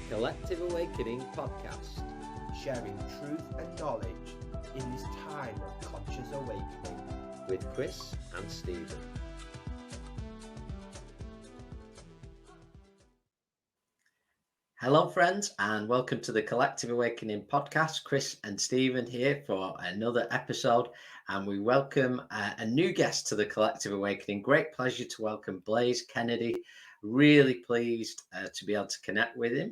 Collective Awakening podcast. Sharing truth and knowledge in this time of conscious awakening. With Chris and Stephen. Hello friends, and welcome to the Collective Awakening podcast. Chris and Stephen here for another episode, and we welcome a new guest to the Collective Awakening. Great pleasure to welcome Blaise Kennedy. Really pleased to be able to connect with him.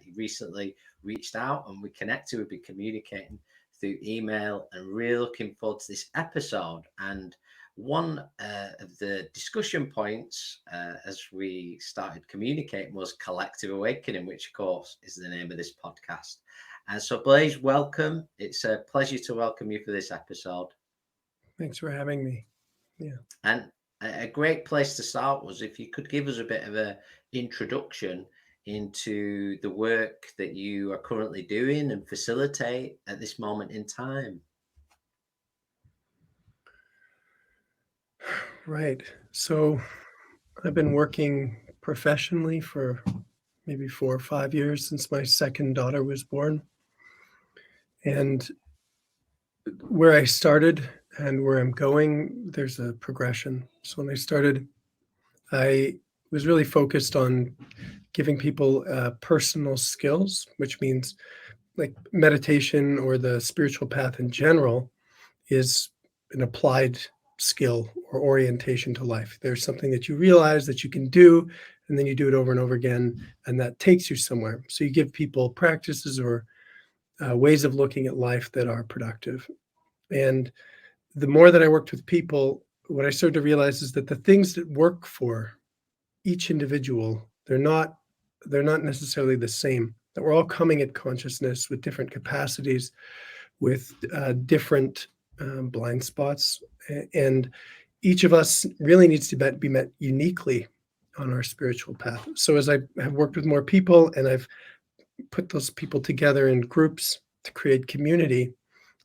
He recently reached out and we connected. We've been communicating through email and really looking forward to this episode. And one of the discussion points as we started communicating was Collective Awakening, which of course is the name of this podcast. And so Blaise, welcome. It's a pleasure to welcome you for this episode. Thanks for having me. Yeah. And a great place to start was if you could give us a bit of an introduction into the work that you are currently doing and facilitate at this moment in time. Right. So I've been working professionally for maybe 4 or 5 years since my second daughter was born. And where I started and where I'm going, there's a progression. So when I started, I was really focused on giving people personal skills, which means like meditation or the spiritual path in general is an applied skill or orientation to life. There's something that you realize that you can do, and then you do it over and over again, and that takes you somewhere. So you give people practices or ways of looking at life that are productive. And the more that I worked with people, what I started to realize is that the things that work for each individual, they're not necessarily the same. That we're all coming at consciousness with different capacities, with different blind spots, and each of us really needs to be met uniquely on our spiritual path. So as I have worked with more people and I've put those people together in groups to create community,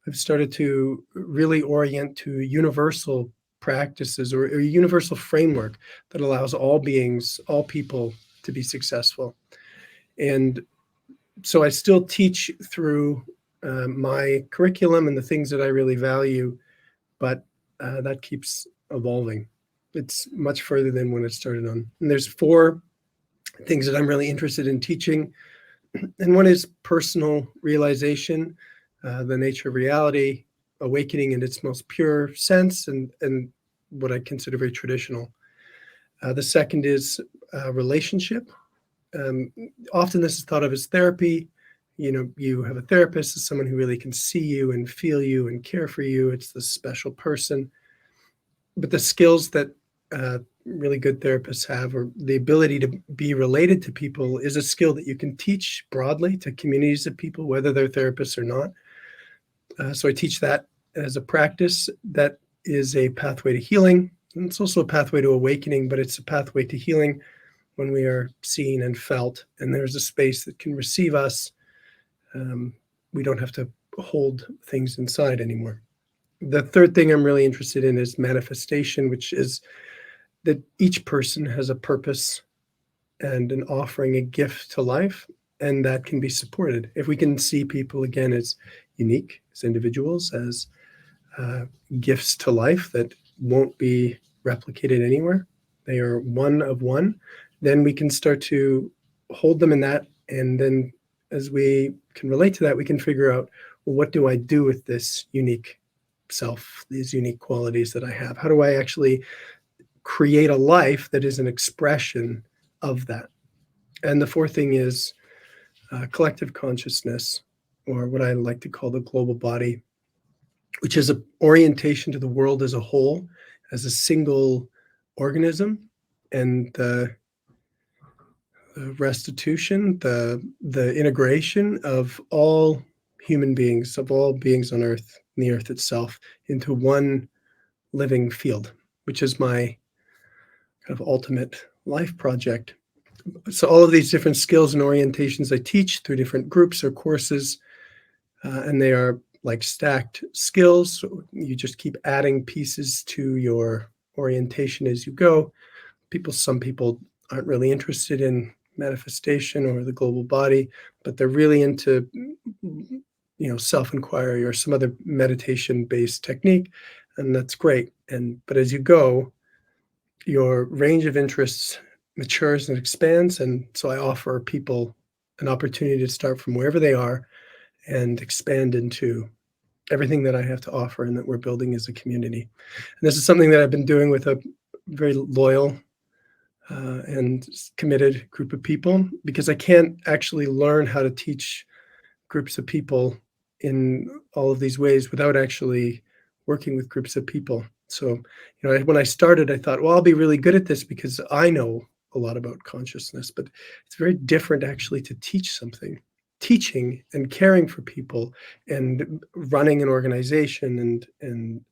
I've started to really orient to universal practices or a universal framework that allows all beings, all people to be successful. And so I still teach through my curriculum and the things that I really value, but that keeps evolving. It's much further than when it started on. And there's 4 things that I'm really interested in teaching. And one is personal realization, the nature of reality, awakening in its most pure sense, and what I consider very traditional. The second is relationship. Often this is thought of as therapy. You know, you have a therapist as someone who really can see you and feel you and care for you. It's the special person. But the skills that really good therapists have, or the ability to be related to people, is a skill that you can teach broadly to communities of people, whether they're therapists or not. So I teach that as a practice. That is a pathway to healing. And it's also a pathway to awakening, but it's a pathway to healing when we are seen and felt, and there's a space that can receive us. We don't have to hold things inside anymore. The third thing I'm really interested in is manifestation, which is that each person has a purpose and an offering, a gift to life, and that can be supported. If we can see people again as unique, as individuals, as gifts to life that won't be replicated anywhere, they are one of one, then we can start to hold them in that. And then as we can relate to that, we can figure out, well, what do I do with this unique self, these unique qualities that I have? How do I actually create a life that is an expression of that? And the fourth thing is collective consciousness, or what I like to call the global body, which is an orientation to the world as a whole, as a single organism, and the restitution, the integration of all human beings, of all beings on earth, and the earth itself, into one living field, which is my kind of ultimate life project. So all of these different skills and orientations I teach through different groups or courses, and they are like stacked skills. So you just keep adding pieces to your orientation as you go. Some people aren't really interested in manifestation or the global body, but they're really into self-inquiry or some other meditation-based technique, and that's great. But as you go, your range of interests matures and expands, and so I offer people an opportunity to start from wherever they are and expand into everything that I have to offer and that we're building as a community. And this is something that I've been doing with a very loyal and committed group of people, because I can't actually learn how to teach groups of people in all of these ways without actually working with groups of people. So, when I started, I thought, well, I'll be really good at this because I know a lot about consciousness, but it's very different actually to teach something. Teaching and caring for people and running an organization and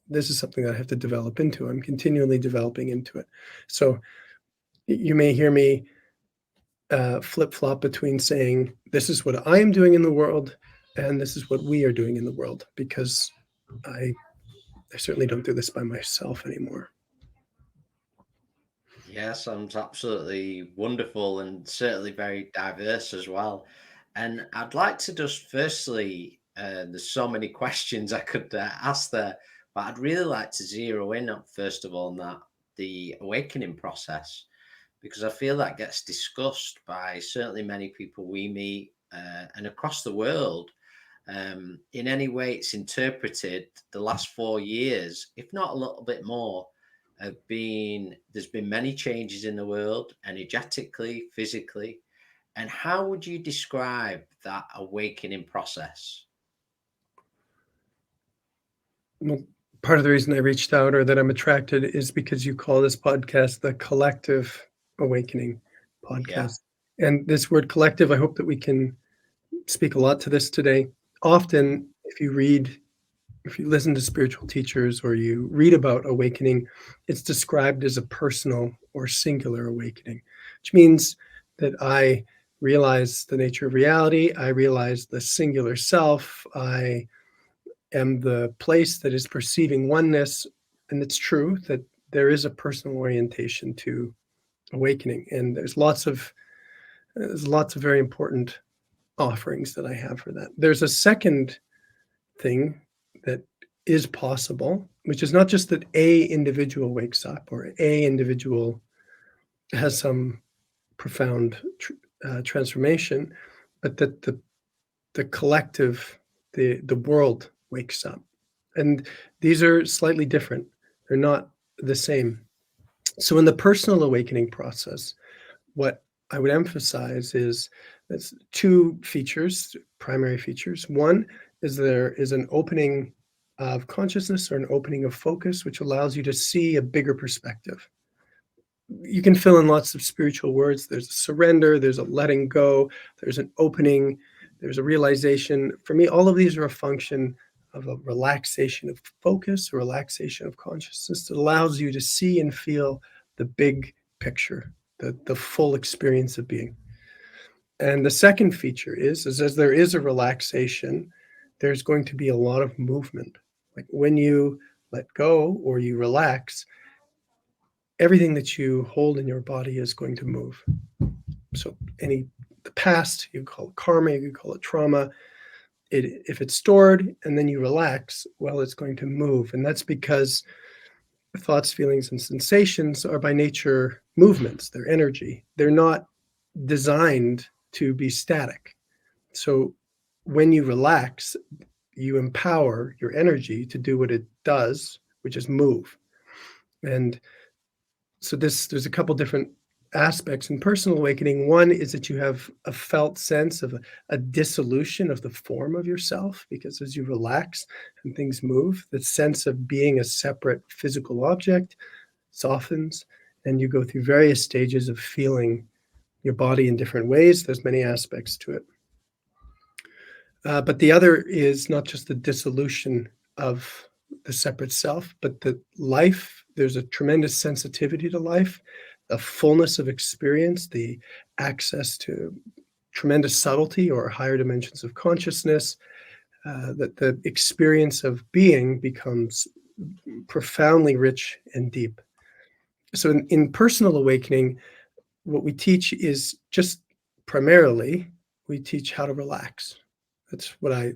this is something that I have to develop into. I'm continually developing into it. So you may hear me flip-flop between saying this is what I am doing in the world and this is what we are doing in the world, because I certainly don't do this by myself anymore. Yeah, sounds absolutely wonderful and certainly very diverse as well. And I'd like to just firstly, there's so many questions I could ask there, but I'd really like to zero in on, first of all, on the awakening process, because I feel that gets discussed by certainly many people we meet and across the world. In any way it's interpreted, the last 4 years, if not a little bit more, there's been many changes in the world, energetically, physically. And how would you describe that awakening process? Well, part of the reason I reached out or that I'm attracted is because you call this podcast the Collective Awakening Yeah, podcast. And this word collective, I hope that we can speak a lot to this today. Often, if you listen to spiritual teachers or you read about awakening, it's described as a personal or singular awakening, which means that I realize the nature of reality. I realize the singular self. I am the place that is perceiving oneness. And it's true that there is a personal orientation to awakening. And there's lots of very important offerings that I have for that. There's a second thing that is possible, which is not just that a individual wakes up or a individual has some profound transformation, but that the collective, the world wakes up. And these are slightly different. They're not the same. So in the personal awakening process, what I would emphasize is there's two features, primary features. One is there is an opening of consciousness or an opening of focus, which allows you to see a bigger perspective. You can fill in lots of spiritual words. There's a surrender, there's a letting go, there's an opening, there's a realization. For me, all of these are a function of a relaxation of focus, a relaxation of consciousness that allows you to see and feel the big picture, the full experience of being. And the second feature is as there is a relaxation, there's going to be a lot of movement. Like when you let go or you relax, everything that you hold in your body is going to move. So the past, you call it karma, you call it trauma. If it's stored and then you relax, well, it's going to move. And that's because thoughts, feelings, and sensations are by nature movements. They're energy. They're not designed to be static. So when you relax, you empower your energy to do what it does, which is move. And so there's a couple different aspects in personal awakening. One is that you have a felt sense of a dissolution of the form of yourself, because as you relax and things move, the sense of being a separate physical object softens, and you go through various stages of feeling your body in different ways. There's many aspects to it. But the other is not just the dissolution of the separate self, but the life. There's a tremendous sensitivity to life, the fullness of experience, the access to tremendous subtlety or higher dimensions of consciousness, that the experience of being becomes profoundly rich and deep. So in personal awakening, what we teach is just primarily we teach how to relax. That's what I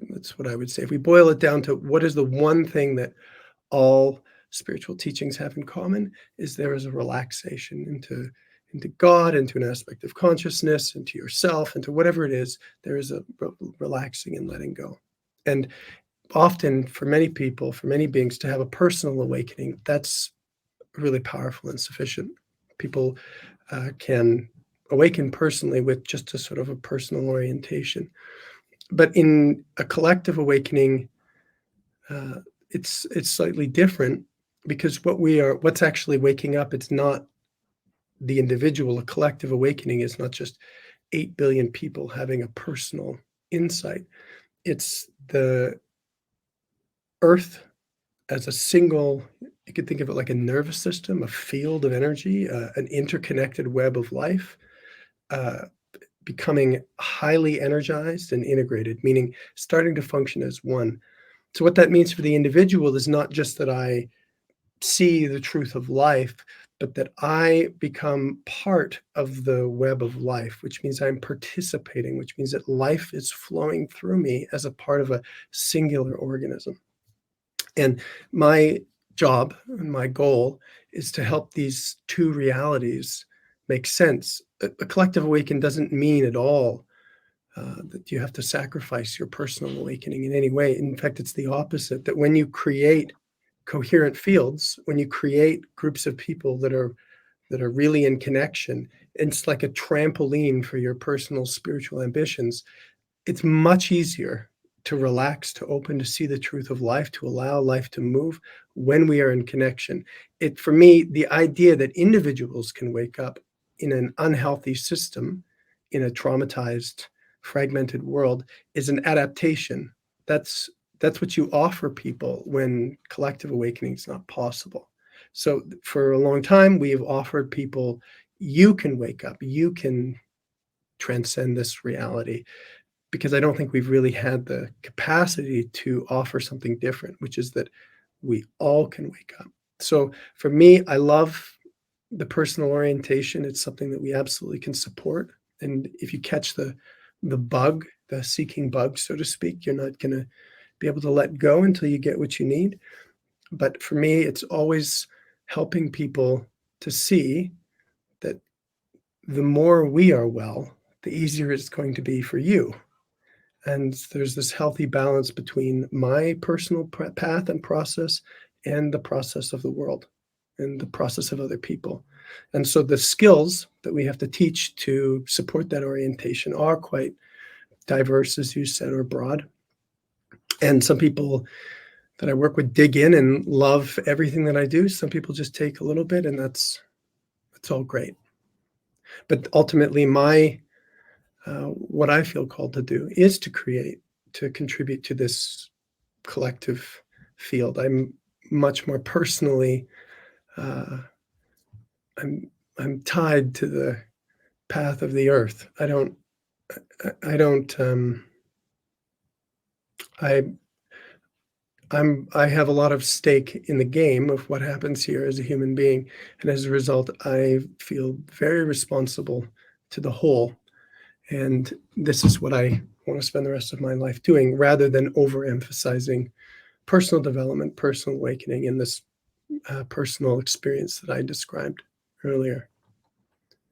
would say. If we boil it down to what is the one thing that all spiritual teachings have in common, is there is a relaxation into God, into an aspect of consciousness, into yourself, into whatever it is. There is a relaxing and letting go. And often for many people, for many beings, to have a personal awakening, that's really powerful and sufficient. People can awaken personally with just a sort of a personal orientation. But in a collective awakening, it's slightly different, because what's actually waking up, it's not the individual. A collective awakening is not just 8 billion people having a personal insight. It's the earth as a single, you could think of it like a nervous system, a field of energy, an interconnected web of life, uh, becoming highly energized and integrated, meaning starting to function as one. So what that means for the individual is not just that I see the truth of life, but that I become part of the web of life, which means I'm participating, which means that life is flowing through me as a part of a singular organism. And my job and my goal is to help these two realities make sense. A collective awakening doesn't mean at all that you have to sacrifice your personal awakening in any way. In fact, it's the opposite, that when you create coherent fields, when you create groups of people that are really in connection, it's like a trampoline for your personal spiritual ambitions. It's much easier to relax, to open, to see the truth of life, to allow life to move when we are in connection. For me, the idea that individuals can wake up in an unhealthy system, in a traumatized, fragmented world, is an adaptation. That's what you offer people when collective awakening is not possible. So for a long time, we have offered people, you can wake up, you can transcend this reality, because I don't think we've really had the capacity to offer something different, which is that we all can wake up. So for me, I love the personal orientation. It's something that we absolutely can support. And if you catch the bug, the seeking bug, so to speak, you're not going to be able to let go until you get what you need. But for me, it's always helping people to see that the more we are well, the easier it's going to be for you. And there's this healthy balance between my personal path and process and the process of the world and the process of other people. And so the skills that we have to teach to support that orientation are quite diverse, as you said, or broad. And some people that I work with dig in and love everything that I do. Some people just take a little bit, and that's all great. But ultimately, what I feel called to do is to create, to contribute to this collective field. I'm much more personally, I'm tied to the path of the earth. I have a lot of stake in the game of what happens here as a human being, and as a result, I feel very responsible to the whole. And this is what I want to spend the rest of my life doing, rather than overemphasizing personal development, personal awakening, and this personal experience that I described earlier.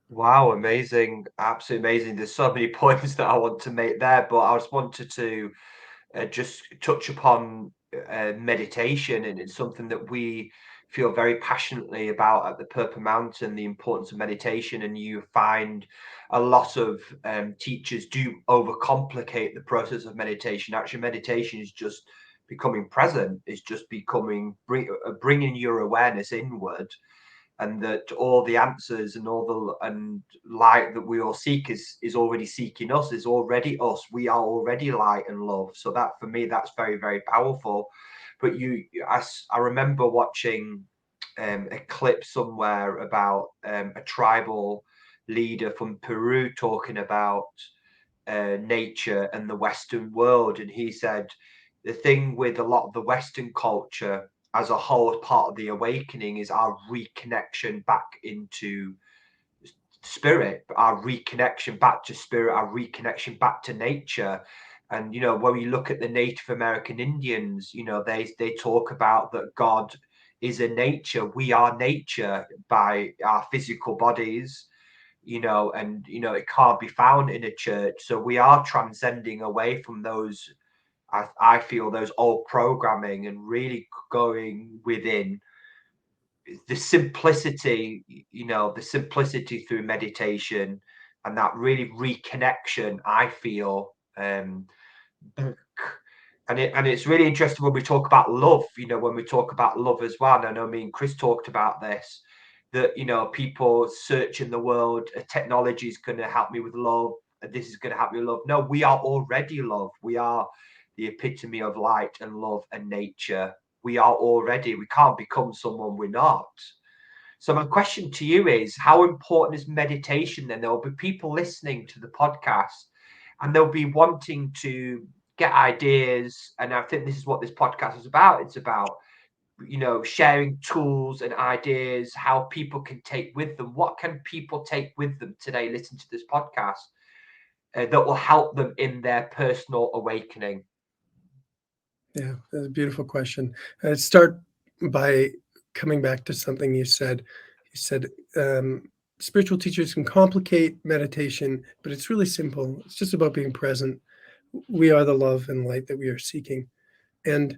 Wow, amazing. Absolutely amazing. There's so many points that I want to make there, but I just wanted to just touch upon meditation, and it's something that we feel very passionately about at the Purple Mountain, the importance of meditation. And you find a lot of teachers do overcomplicate the process of meditation. Actually, meditation is just becoming present, is just bringing your awareness inward, and that all the answers and all the light that we all seek is already seeking us, is already us. We are already light and love. So that, for me, that's very, very powerful. But I remember watching a clip somewhere about a tribal leader from Peru talking about nature and the Western world, and he said the thing with a lot of the Western culture as a whole, part of the awakening, is our reconnection back into spirit, our reconnection back to spirit, our reconnection back to nature. And when you look at the Native American Indians, they talk about that God is a nature. We are nature by our physical bodies, and it can't be found in a church. So we are transcending away from those, I feel, those old programming, and really going within the simplicity, the simplicity through meditation, and that really reconnection, I feel. And it's really interesting when we talk about love, when we talk about love as well. And I know me and Chris talked about this, that, people search in the world, technology is going to help me with love, this is going to help me with love. No, we are already love. We are the epitome of light and love and nature. We are already, we can't become someone we're not. So my question to you is, how important is meditation then? There will be people listening to the podcast and they'll be wanting to get ideas. And I think this is what this podcast is about. It's about, sharing tools and ideas, how people can take with them. What can people take with them today, listen to this podcast, that will help them in their personal awakening? Yeah, that's a beautiful question. I'd start by coming back to something you said. You said spiritual teachers can complicate meditation, but it's really simple. It's just about being present. We are the love and light that we are seeking. And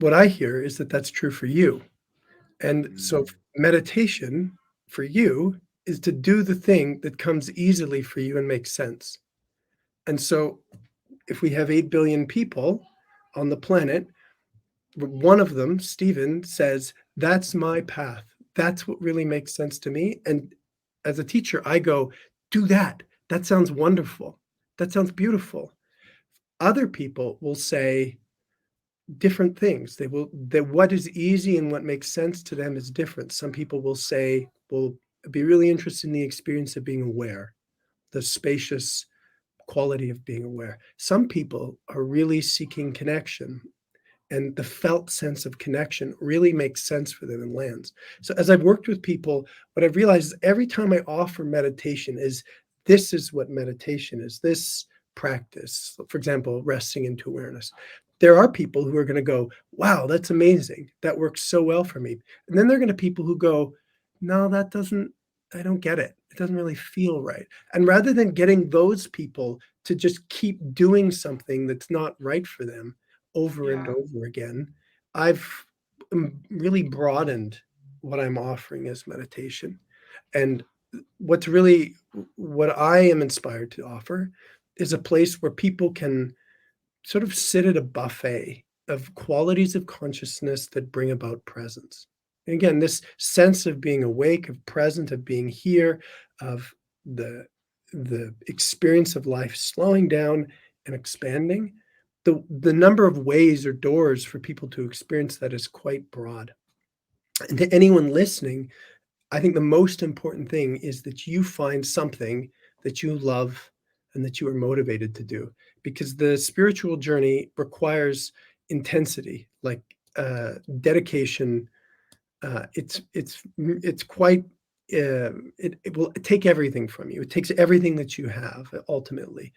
what I hear is that that's true for you. And so meditation for you is to do the thing that comes easily for you and makes sense. And so if we have 8 billion people on the planet, one of them, Stephen, says, that's my path. That's what really makes sense to me. And as a teacher, I go, do that. That sounds wonderful. That sounds beautiful. Other people will say different things. That what is easy and what makes sense to them is different. Some people will say, will be really interested in the experience of being aware, the spacious quality of being aware. Some people are really seeking connection, and the felt sense of connection really makes sense for them and lands. So as I've worked with people, what I've realized is every time I offer meditation this is what meditation is, this practice. For example, resting into awareness. There are people who are going to go, wow, that's amazing. That works so well for me. And then there are going to be people who go, no, I don't get it. It doesn't really feel right. And rather than getting those people to just keep doing something that's not right for them over and over again, I've really broadened what I'm offering as meditation. And what I am inspired to offer is a place where people can sort of sit at a buffet of qualities of consciousness that bring about presence. And again, this sense of being awake, of present, of being here, of the experience of life slowing down and expanding. The number of ways or doors for people to experience that is quite broad. And to anyone listening, I think the most important thing is that you find something that you love and that you are motivated to do, because the spiritual journey requires intensity, like dedication. It's quite. It will take everything from you. It takes everything that you have ultimately,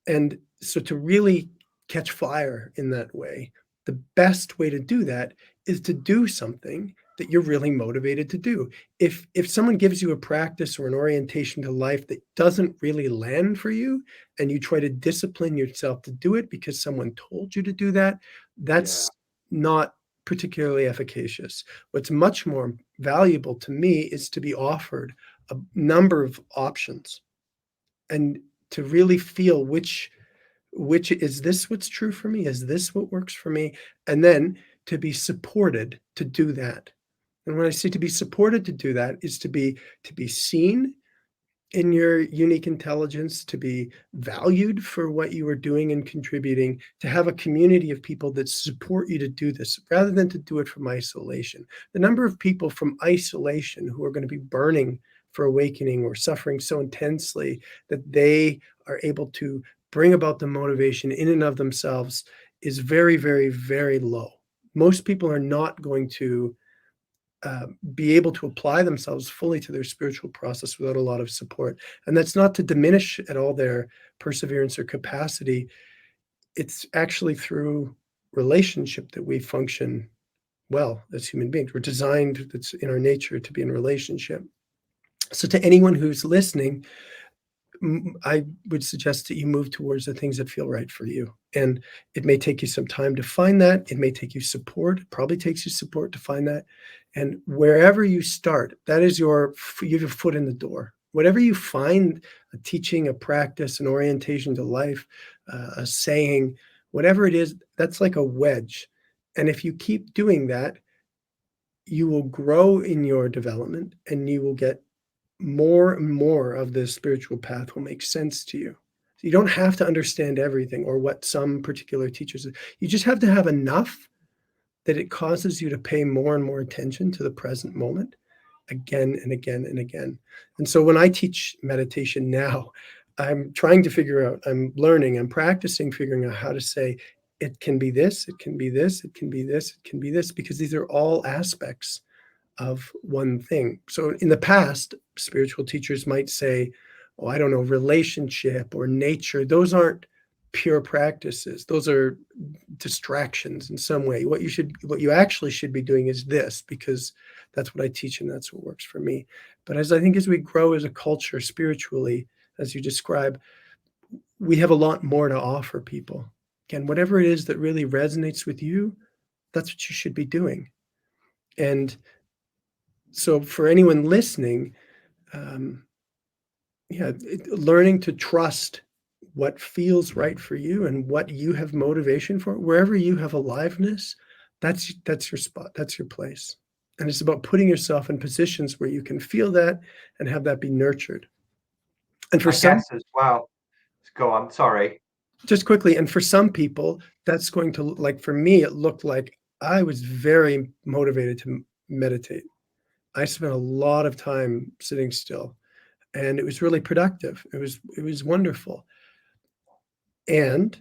and so to really catch fire in that way, the best way to do that is to do something that you're really motivated to do. If someone gives you a practice or an orientation to life that doesn't really land for you, and you try to discipline yourself to do it because someone told you to do that, that's not particularly efficacious. What's much more valuable to me is to be offered a number of options and to really feel which is this what's true for me? Is this what works for me? And then to be supported to do that. And when I say to be supported to do that, is to be seen in your unique intelligence, to be valued for what you are doing and contributing, to have a community of people that support you to do this rather than to do it from isolation. The number of people from isolation who are going to be burning for awakening or suffering so intensely that they are able to bring about the motivation in and of themselves is very, very, very low. Most people are not going to be able to apply themselves fully to their spiritual process without a lot of support. And that's not to diminish at all their perseverance or capacity. It's actually through relationship that we function well as human beings. We're designed, that's in our nature, to be in relationship. So to anyone who's listening, I would suggest that you move towards the things that feel right for you. And it may take you some time to find that. It may take you support. It probably takes you support to find that. And wherever you start, that is you have your foot in the door. Whatever you find, a teaching, a practice, an orientation to life, a saying, whatever it is, that's like a wedge. And if you keep doing that, you will grow in your development, and you will get more and more of the spiritual path will make sense to you. So you don't have to understand everything or what some particular teachers. You just have to have enough that it causes you to pay more and more attention to the present moment again and again and again. And so when I teach meditation now, I'm trying to figure out, I'm learning, I'm practicing figuring out how to say, it can be this, it can be this, it can be this, it can be this, because these are all aspects of one thing. So in the past, spiritual teachers might say, oh, I don't know, relationship or nature, those aren't pure practices. Those are distractions in some way. What you actually should be doing is this, because that's what I teach and that's what works for me. But as we grow as a culture spiritually, as you describe, we have a lot more to offer people. Again, whatever it is that really resonates with you, that's what you should be doing. And so for anyone listening, learning to trust what feels right for you and what you have motivation for, wherever you have aliveness, that's your spot, that's your place. And it's about putting yourself in positions where you can feel that and have that be nurtured. And for some, guess as well. Go on, sorry. just quickly, and for some people, that's going to, like for me, it looked like I was very motivated to meditate. I spent a lot of time sitting still, and it was really productive. It was wonderful. And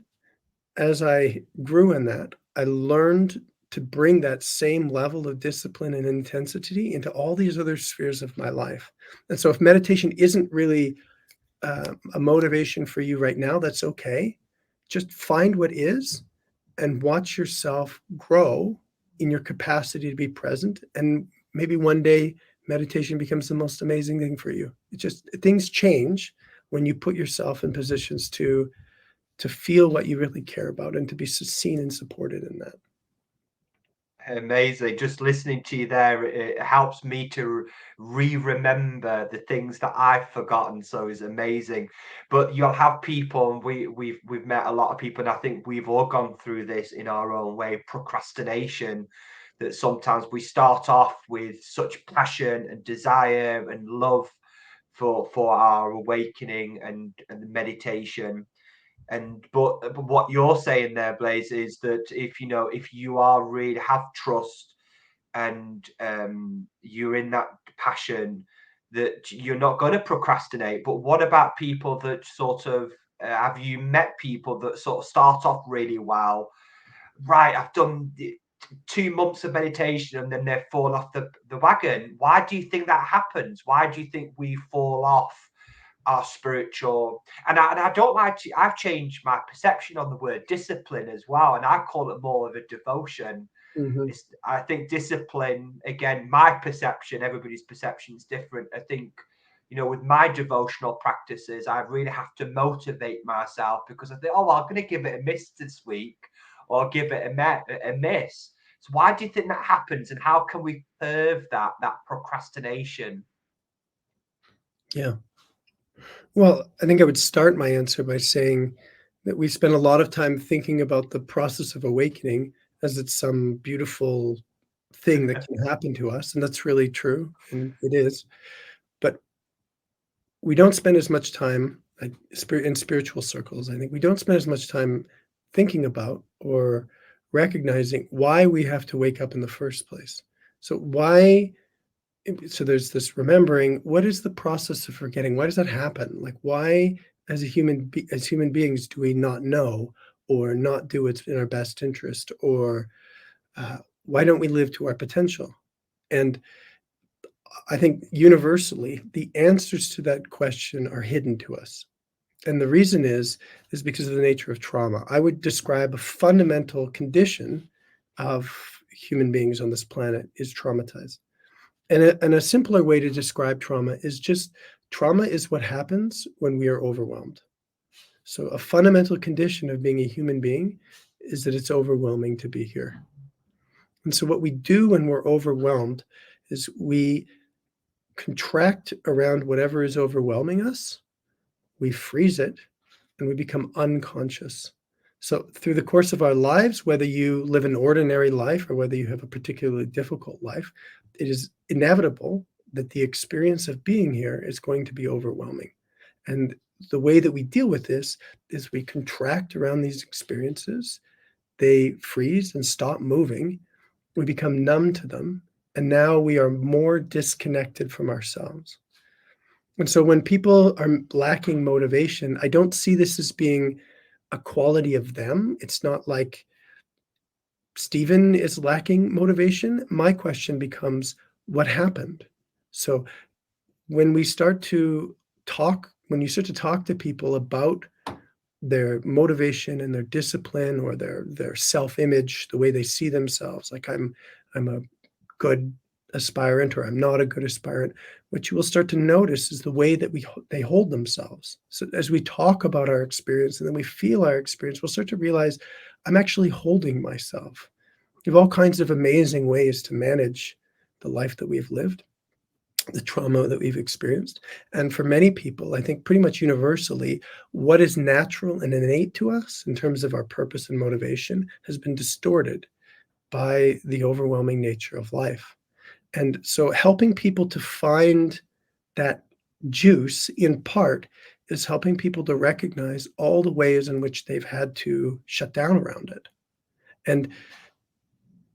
as I grew in that, I learned to bring that same level of discipline and intensity into all these other spheres of my life. And so if meditation isn't really a motivation for you right now, that's okay. Just find what is and watch yourself grow in your capacity to be present. And maybe one day meditation becomes the most amazing thing for you. Things change when you put yourself in positions to feel what you really care about and to be seen and supported in that. Amazing. Just listening to you there, it helps me to remember the things that I've forgotten. So it's amazing. But you'll have people, and we've met a lot of people, and I think we've all gone through this in our own way, procrastination, that sometimes we start off with such passion and desire and love for our awakening and meditation. But what you're saying there, Blaise, is that if you are really have trust and you're in that passion, that you're not going to procrastinate. But what about people that sort of have you met people that sort of start off really well? Right, I've done 2 months of meditation and then they fall off the wagon. Why do you think that happens? Why do you think we fall off our spiritual? And I don't like to, I've changed my perception on the word discipline as well, and I call it more of a devotion. Mm-hmm. I think discipline, again, my perception, everybody's perception is different. I think, with my devotional practices, I really have to motivate myself, because I think, oh, well, I'm going to give it a miss this week, or give it a miss. So why do you think that happens, and how can we curb that procrastination? Yeah. Well, I think I would start my answer by saying that we spend a lot of time thinking about the process of awakening as it's some beautiful thing that can happen to us. And that's really true. And it is. But we don't spend as much time in spiritual circles. I think we don't spend as much time thinking about or recognizing why we have to wake up in the first place. So there's this remembering, what is the process of forgetting? Why does that happen? Like, why as human beings do we not know or not do what's in our best interest? Or why don't we live to our potential? And I think universally, the answers to that question are hidden to us. And the reason is because of the nature of trauma. I would describe a fundamental condition of human beings on this planet is traumatized. And a simpler way to describe trauma is just trauma is what happens when we are overwhelmed. So a fundamental condition of being a human being is that it's overwhelming to be here. And so what we do when we're overwhelmed is we contract around whatever is overwhelming us, we freeze it, and we become unconscious. So through the course of our lives, whether you live an ordinary life or whether you have a particularly difficult life, it is inevitable that the experience of being here is going to be overwhelming. And the way that we deal with this is we contract around these experiences, they freeze and stop moving, we become numb to them, and now we are more disconnected from ourselves. And so when people are lacking motivation, I don't see this as being a quality of them. It's not like Stephen is lacking motivation. My question becomes, what happened? So when you start to talk to people about their motivation and their discipline or their self-image, the way they see themselves, like I'm a good aspirant or I'm not a good aspirant, what you will start to notice is the way that they hold themselves. So as we talk about our experience and then we feel our experience, we'll start to realize I'm actually holding myself. We have all kinds of amazing ways to manage the life that we've lived, the trauma that we've experienced. And for many people, I think pretty much universally, what is natural and innate to us in terms of our purpose and motivation has been distorted by the overwhelming nature of life. And so helping people to find that juice, in part, is helping people to recognize all the ways in which they've had to shut down around it. And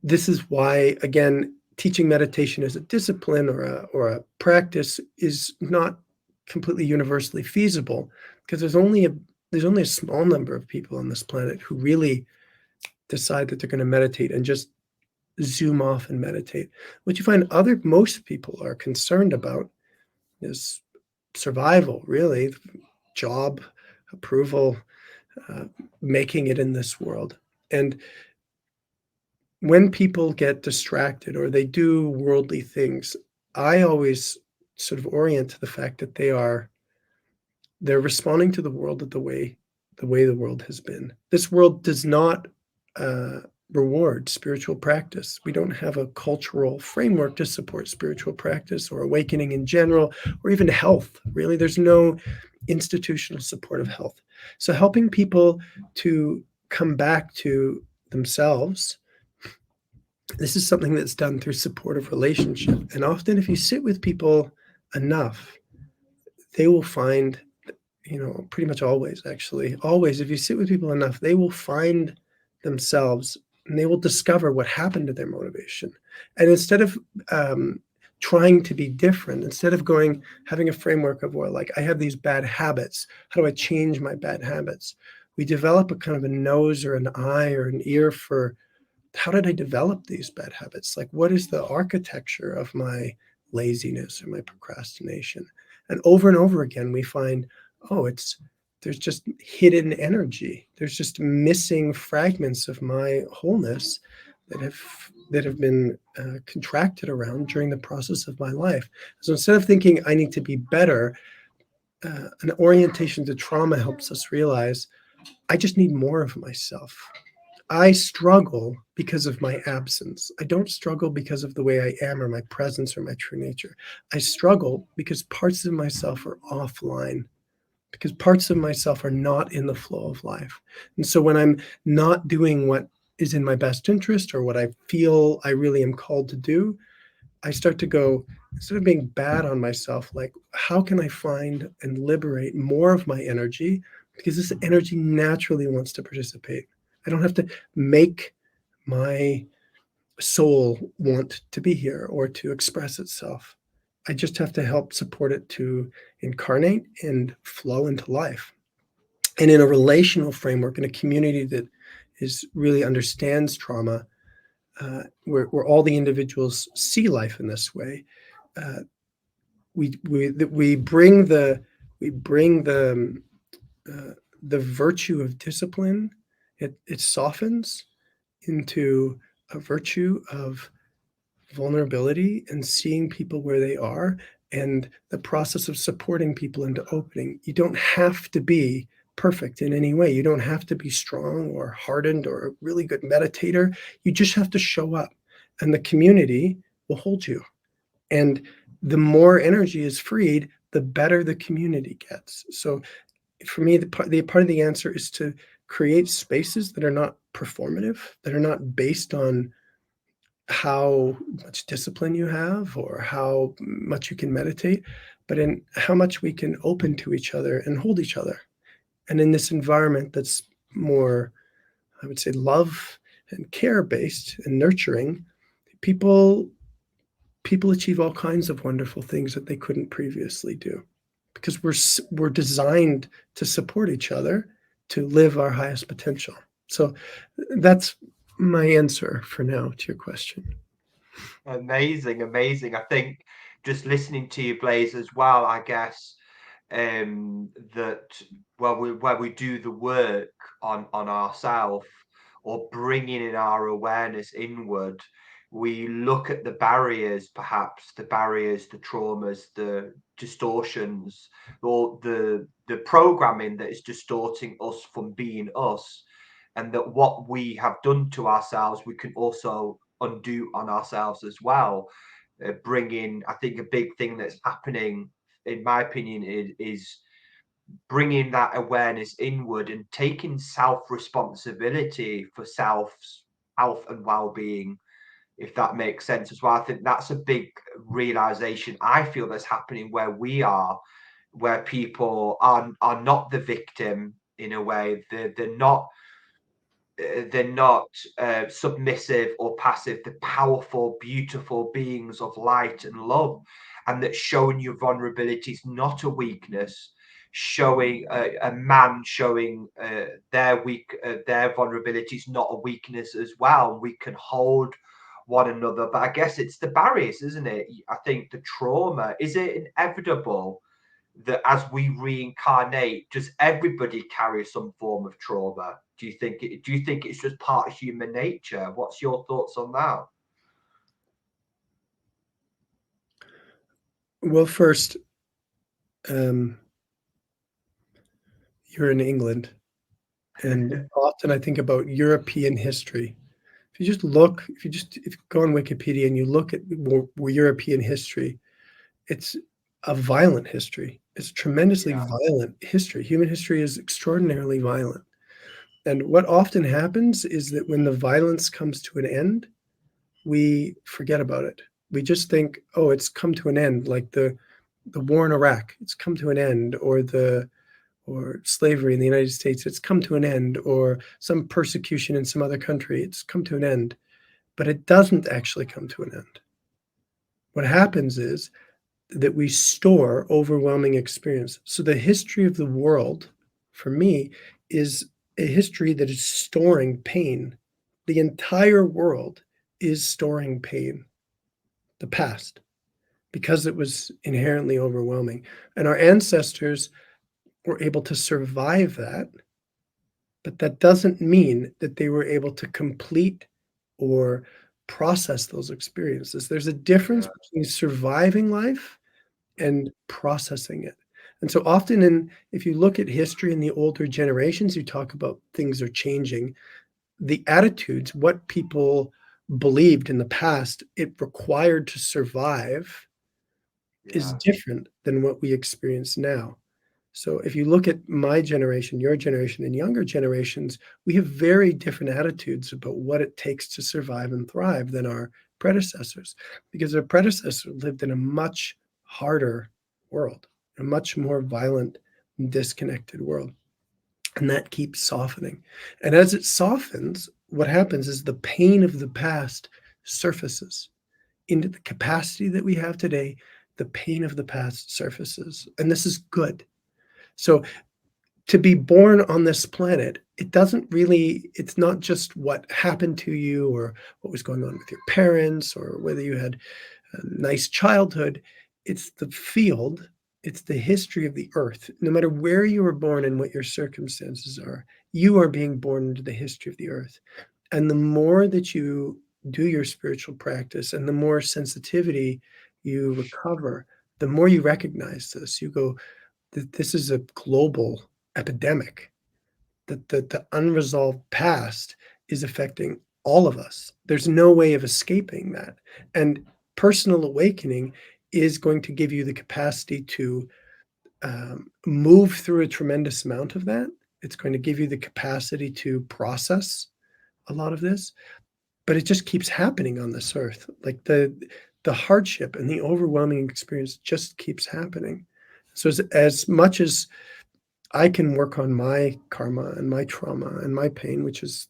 this is why, again, teaching meditation as a discipline or a practice is not completely universally feasible, because there's only a small number of people on this planet who really decide that they're going to meditate and just zoom off and meditate. What you find most people are concerned about is survival, really, job, approval, making it in this world. And when people get distracted or they do worldly things, I always sort of orient to the fact that they're responding to the world the way the world has been. This world does not reward spiritual practice. We don't have a cultural framework to support spiritual practice or awakening in general, or even health. Really, there's no institutional support of health. So helping people to come back to themselves, this is something that's done through supportive relationship. And often if you sit with people enough, they will find, pretty much always, if you sit with people enough, they will find themselves and they will discover what happened to their motivation. And instead of trying to be different, instead of having a framework of, well, like I have these bad habits, how do I change my bad habits? We develop a kind of a nose or an eye or an ear for, how did I develop these bad habits? Like, what is the architecture of my laziness or my procrastination? And over again, we find, there's just hidden energy. There's just missing fragments of my wholeness that have been contracted around during the process of my life. So instead of thinking I need to be better, an orientation to trauma helps us realize I just need more of myself. I struggle because of my absence. I don't struggle because of the way I am or my presence or my true nature. I struggle because parts of myself are offline, because parts of myself are not in the flow of life. And so when I'm not doing what is in my best interest or what I feel I really am called to do, I start to go, instead of being bad on myself, like, how can I find and liberate more of my energy? Because this energy naturally wants to participate. I don't have to make my soul want to be here or to express itself. I just have to help support it to incarnate and flow into life. And in a relational framework, in a community that really understands trauma, where all the individuals see life in this way, we bring the virtue of discipline. It softens into a virtue of vulnerability and seeing people where they are, and the process of supporting people into opening. You don't have to be perfect in any way. You don't have to be strong or hardened or a really good meditator. You just have to show up, and the community will hold you. And the more energy is freed, the better the community gets. So for me, the part of the answer is to create spaces that are not performative, that are not based on how much discipline you have or how much you can meditate, but in how much we can open to each other and hold each other. And in this environment that's more, I would say, love and care based and nurturing, people achieve all kinds of wonderful things that they couldn't previously do, because we're designed to support each other, to live our highest potential. So that's my answer for now to your question. Amazing. I think just listening to you, Blaise, as well, I guess that where we do the work on ourselves, or bringing in our awareness inward, we look at the barriers, perhaps the barriers, the traumas, the distortions, or the programming that is distorting us from being us, and that what we have done to ourselves we can also undo on ourselves as well. Bringing, I think a big thing that's happening, in my opinion, is bringing that awareness inward and taking self-responsibility for self's health and well-being, if that makes sense as well. I think that's a big realization I feel that's happening where we are, where people are not the victim in a way. They're not submissive or passive. They're powerful, beautiful beings of light and love, and that showing your vulnerability is not a weakness. Showing a man showing their vulnerability is not a weakness as well. We can hold one another, but I guess it's the barriers, isn't it? I think the trauma, is it inevitable that as we reincarnate, does everybody carry some form of trauma? Do you think it's just part of human nature? What's your thoughts on that? Well, first, you're in England, and often I think about European history. If you go on Wikipedia and you look at European history, it's a violent history. It's tremendously violent history. Human history is extraordinarily violent. And what often happens is that when the violence comes to an end, we forget about it. We just think, oh, it's come to an end, like the war in Iraq, it's come to an end, or slavery in the United States, it's come to an end, or some persecution in some other country, it's come to an end. But it doesn't actually come to an end. What happens is that we store overwhelming experience. So the history of the world, for me, is a history that is storing pain. The entire world is storing pain, the past, because it was inherently overwhelming. And our ancestors were able to survive that, but that doesn't mean that they were able to complete or process those experiences. There's a difference between surviving life and processing it. And so often if you look at history in the older generations, you talk about things are changing. The attitudes, what people believed in the past, it required to survive, is different than what we experience now. So if you look at my generation, your generation, and younger generations, we have very different attitudes about what it takes to survive and thrive than our predecessors, because our predecessors lived in a much harder world, a much more violent, disconnected world. And that keeps softening. And as it softens, what happens is the pain of the past surfaces into the capacity that we have today. The pain of the past surfaces, and this is good. So to be born on this planet it doesn't really, it's not just what happened to you or what was going on with your parents or whether you had a nice childhood. It's the field, it's the history of the earth. No matter where you were born and what your circumstances are, you are being born into the history of the earth. And the more that you do your spiritual practice and the more sensitivity you recover, the more you recognize this. You go, this is a global epidemic, that the unresolved past is affecting all of us. There's no way of escaping that. And personal awakening is going to give you the capacity to move through a tremendous amount of that. It's going to give you the capacity to process a lot of this, but it just keeps happening on this earth. Like the hardship and the overwhelming experience just keeps happening. So as much as I can work on my karma and my trauma and my pain, which is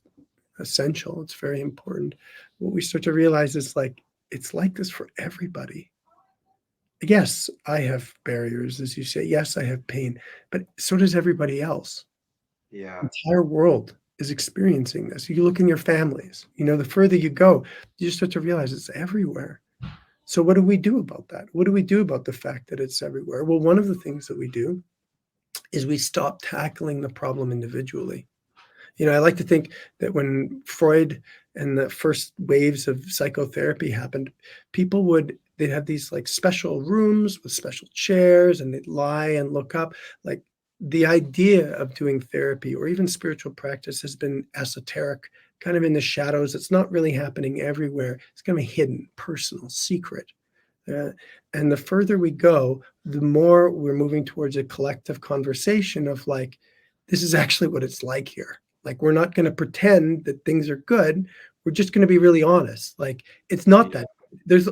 essential, it's very important. What we start to realize is like, it's like this for everybody. Yes, I have barriers, as you say. Yes, I have pain, but so does everybody else. Yeah. The entire world is experiencing this. You look in your families, the further you go, you start to realize it's everywhere. So what do we do about that? What do we do about the fact that it's everywhere? Well, one of the things that we do is we stop tackling the problem individually. I like to think that when Freud and the first waves of psychotherapy happened, they'd have these like special rooms with special chairs and they'd lie and look up. Like the idea of doing therapy or even spiritual practice has been esoteric, kind of in the shadows. It's not really happening everywhere. It's going to be hidden, personal, secret. And the further we go, the more we're moving towards a collective conversation of like, this is actually what it's like here. Like, we're not going to pretend that things are good. We're just going to be really honest. Like, it's not that. That's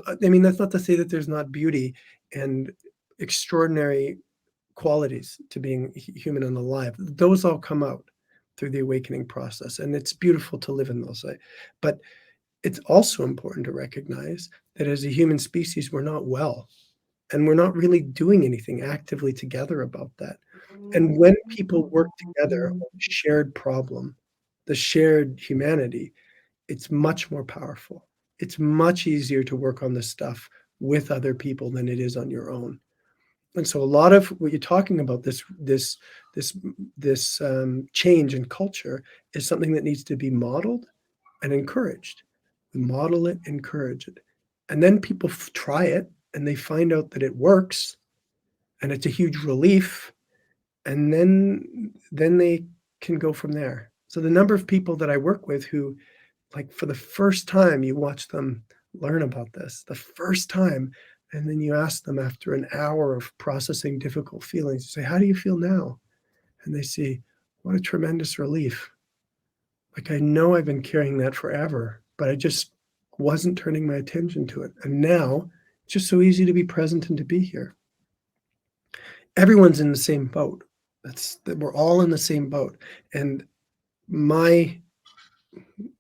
not to say that there's not beauty and extraordinary qualities to being human and alive. Those all come out through the awakening process. And it's beautiful to live in those. But it's also important to recognize that as a human species, we're not well. And we're not really doing anything actively together about that. And when people work together on the shared problem, the shared humanity, it's much more powerful. It's much easier to work on this stuff with other people than it is on your own. And so a lot of what you're talking about, this change in culture, is something that needs to be modeled and encouraged. We model it, encourage it. And then people try it and they find out that it works and it's a huge relief. And then they can go from there. So the number of people that I work with who, like, for the first time, you watch them learn about this, the first time, and then you ask them after an hour of processing difficult feelings, you say, how do you feel now? And they say, what a tremendous relief. Like, I know I've been carrying that forever, but I just wasn't turning my attention to it. And now it's just so easy to be present and to be here. Everyone's in the same boat. We're all in the same boat. And my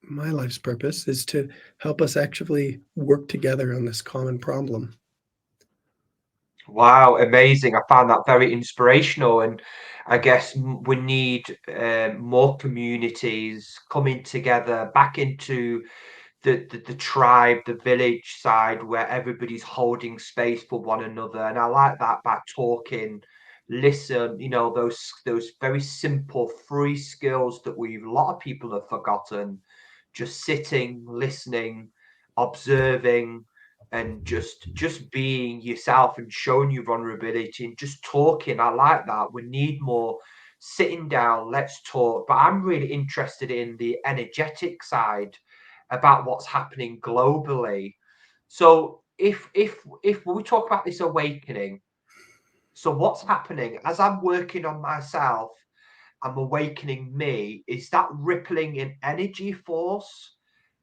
life's purpose is to help us actually work together on this common problem. Wow, amazing. I found that very inspirational. And I guess we need more communities coming together back into the tribe, the village side where everybody's holding space for one another. And I like that, by talking, listen, those very simple free skills that a lot of people have forgotten. Just sitting, listening, observing, and just being yourself and showing your vulnerability and just talking. I like that. We need more sitting down, let's talk. But I'm really interested in the energetic side, about what's happening globally. So if we talk about this awakening, so what's happening as I'm working on myself, I'm awakening me, is that rippling in energy force,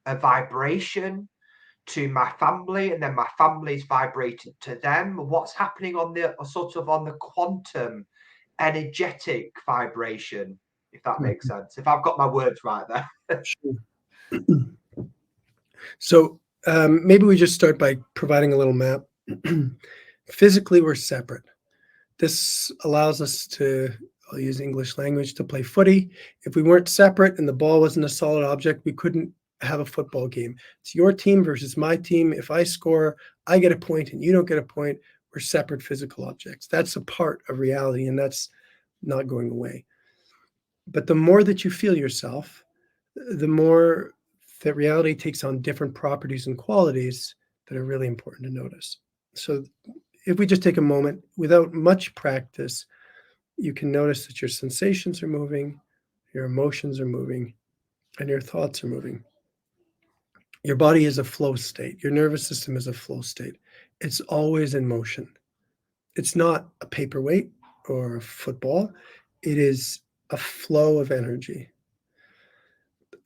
a vibration to my family, and then my family's vibrated to them? What's happening on the quantum energetic vibration, if that makes sense, if I've got my words right there? Sure. So maybe we just start by providing a little map. Physically, we're separate. This allows us to I'll use English language, to play footy. If we weren't separate and the ball wasn't a solid object, we couldn't have a football game. It's your team versus my team. If I score, I get a point and you don't get a point. We're separate physical objects. That's a part of reality, and that's not going away. But the more that you feel yourself, the more that reality takes on different properties and qualities that are really important to notice. So if we just take a moment, without much practice, you can notice that your sensations are moving, your emotions are moving, and your thoughts are moving. Your body is a flow state. Your nervous system is a flow state. It's always in motion. It's not a paperweight or a football. It is a flow of energy.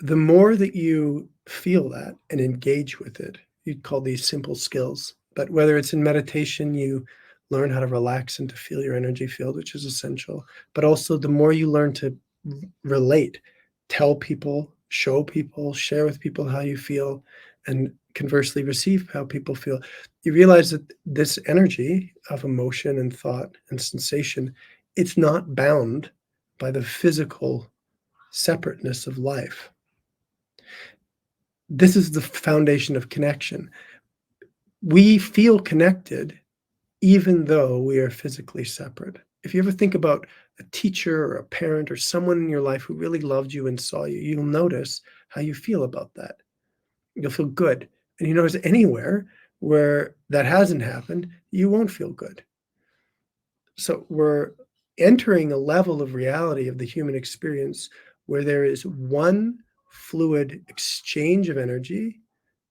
The more that you feel that and engage with it, you'd call these simple skills. But whether it's in meditation, you learn how to relax and to feel your energy field, which is essential. But also the more you learn to relate, tell people, show people, share with people how you feel, and conversely receive how people feel, you realize that this energy of emotion and thought and sensation, it's not bound by the physical separateness of life. This is the foundation of connection. We feel connected even though we are physically separate. If you ever think about a teacher or a parent or someone in your life who really loved you and saw you, you'll notice how you feel about that. You'll feel good. And you notice anywhere where that hasn't happened, you won't feel good. So we're entering a level of reality of the human experience where there is one fluid exchange of energy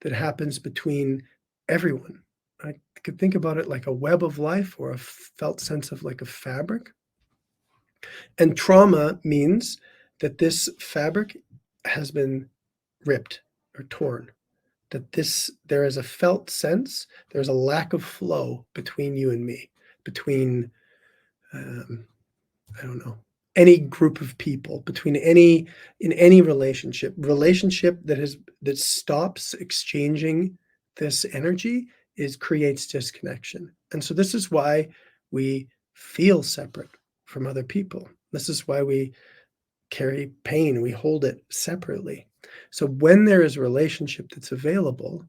that happens between everyone. I could think about it like a web of life or a felt sense of like a fabric. And trauma means that this fabric has been ripped or torn, that there is a felt sense, there's a lack of flow between you and me, between, I don't know, any group of people, between in any relationship that stops exchanging this energy creates disconnection. And so this is why we feel separate from other people. This is why we carry pain, we hold it separately. So when there is a relationship that's available,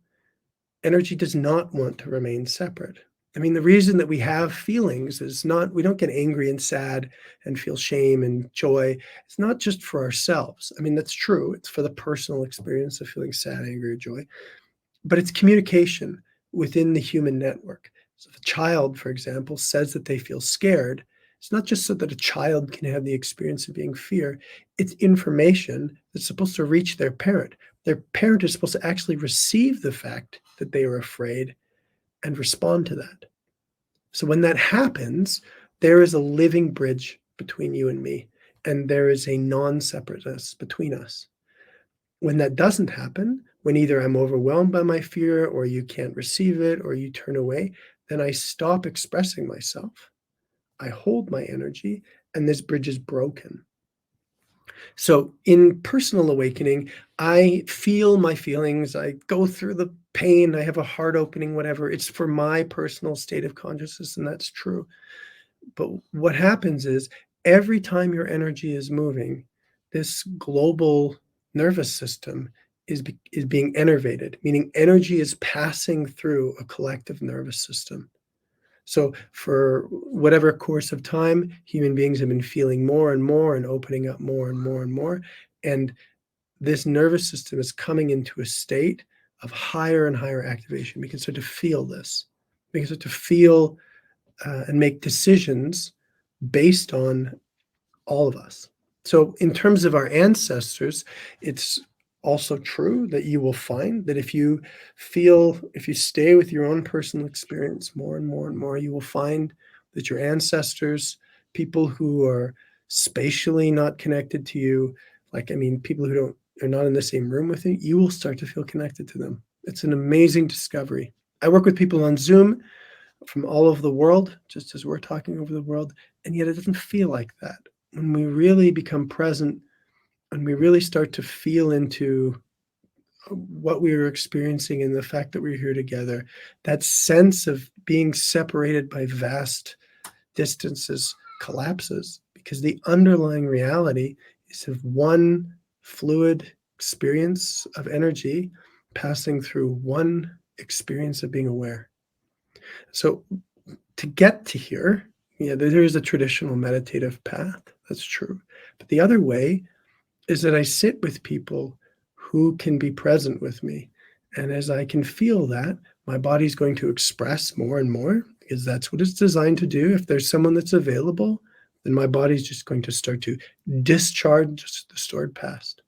energy does not want to remain separate. I mean, the reason that we have feelings is we don't get angry and sad and feel shame and joy. It's not just for ourselves. I mean, that's true. It's for the personal experience of feeling sad, angry, or joy. But it's communication within the human network. So if a child, for example, says that they feel scared, it's not just so that a child can have the experience of being fear. It's information that's supposed to reach their parent. Their parent is supposed to actually receive the fact that they are afraid and respond to that. So when that happens, there is a living bridge between you and me, and there is a non-separateness between us. When that doesn't happen, when either I'm overwhelmed by my fear or you can't receive it or you turn away, then I stop expressing myself. I hold my energy, and this bridge is broken. So in personal awakening, I feel my feelings, I go through the pain, I have a heart opening, whatever. It's for my personal state of consciousness, and that's true. But what happens is every time your energy is moving, this global nervous system is being innervated, meaning energy is passing through a collective nervous system. So for whatever course of time, human beings have been feeling more and more and opening up more and more and more. And this nervous system is coming into a state of higher and higher activation. We can start to feel this. We can start to feel and make decisions based on all of us. So in terms of our ancestors, it's also true that you will find that if you stay with your own personal experience more and more and more, you will find that your ancestors, people who are spatially not connected to you, people who are not in the same room with you, you will start to feel connected to them. It's an amazing discovery. I work with people on Zoom from all over the world, just as we're talking over the world, and yet it doesn't feel like that. When we really become present and we really start to feel into what we were experiencing and the fact that we're here together, that sense of being separated by vast distances collapses because the underlying reality is of one fluid experience of energy passing through one experience of being aware. So to get to here, yeah, there is a traditional meditative path. That's true. But the other way is that I sit with people who can be present with me. And as I can feel that, my body's going to express more and more, because that's what it's designed to do. If there's someone that's available, then my body's just going to start to discharge the stored past.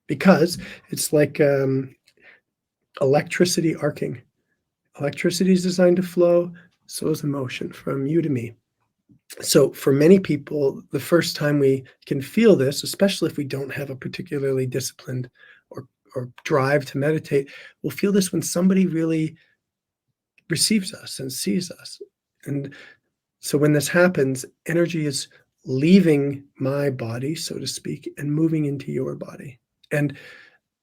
Because it's like electricity arcing. Electricity is designed to flow, so is emotion from you to me. So for many people, the first time we can feel this, especially if we don't have a particularly disciplined or drive to meditate, we'll feel this when somebody really receives us and sees us. And so when this happens, energy is leaving my body, so to speak, and moving into your body. And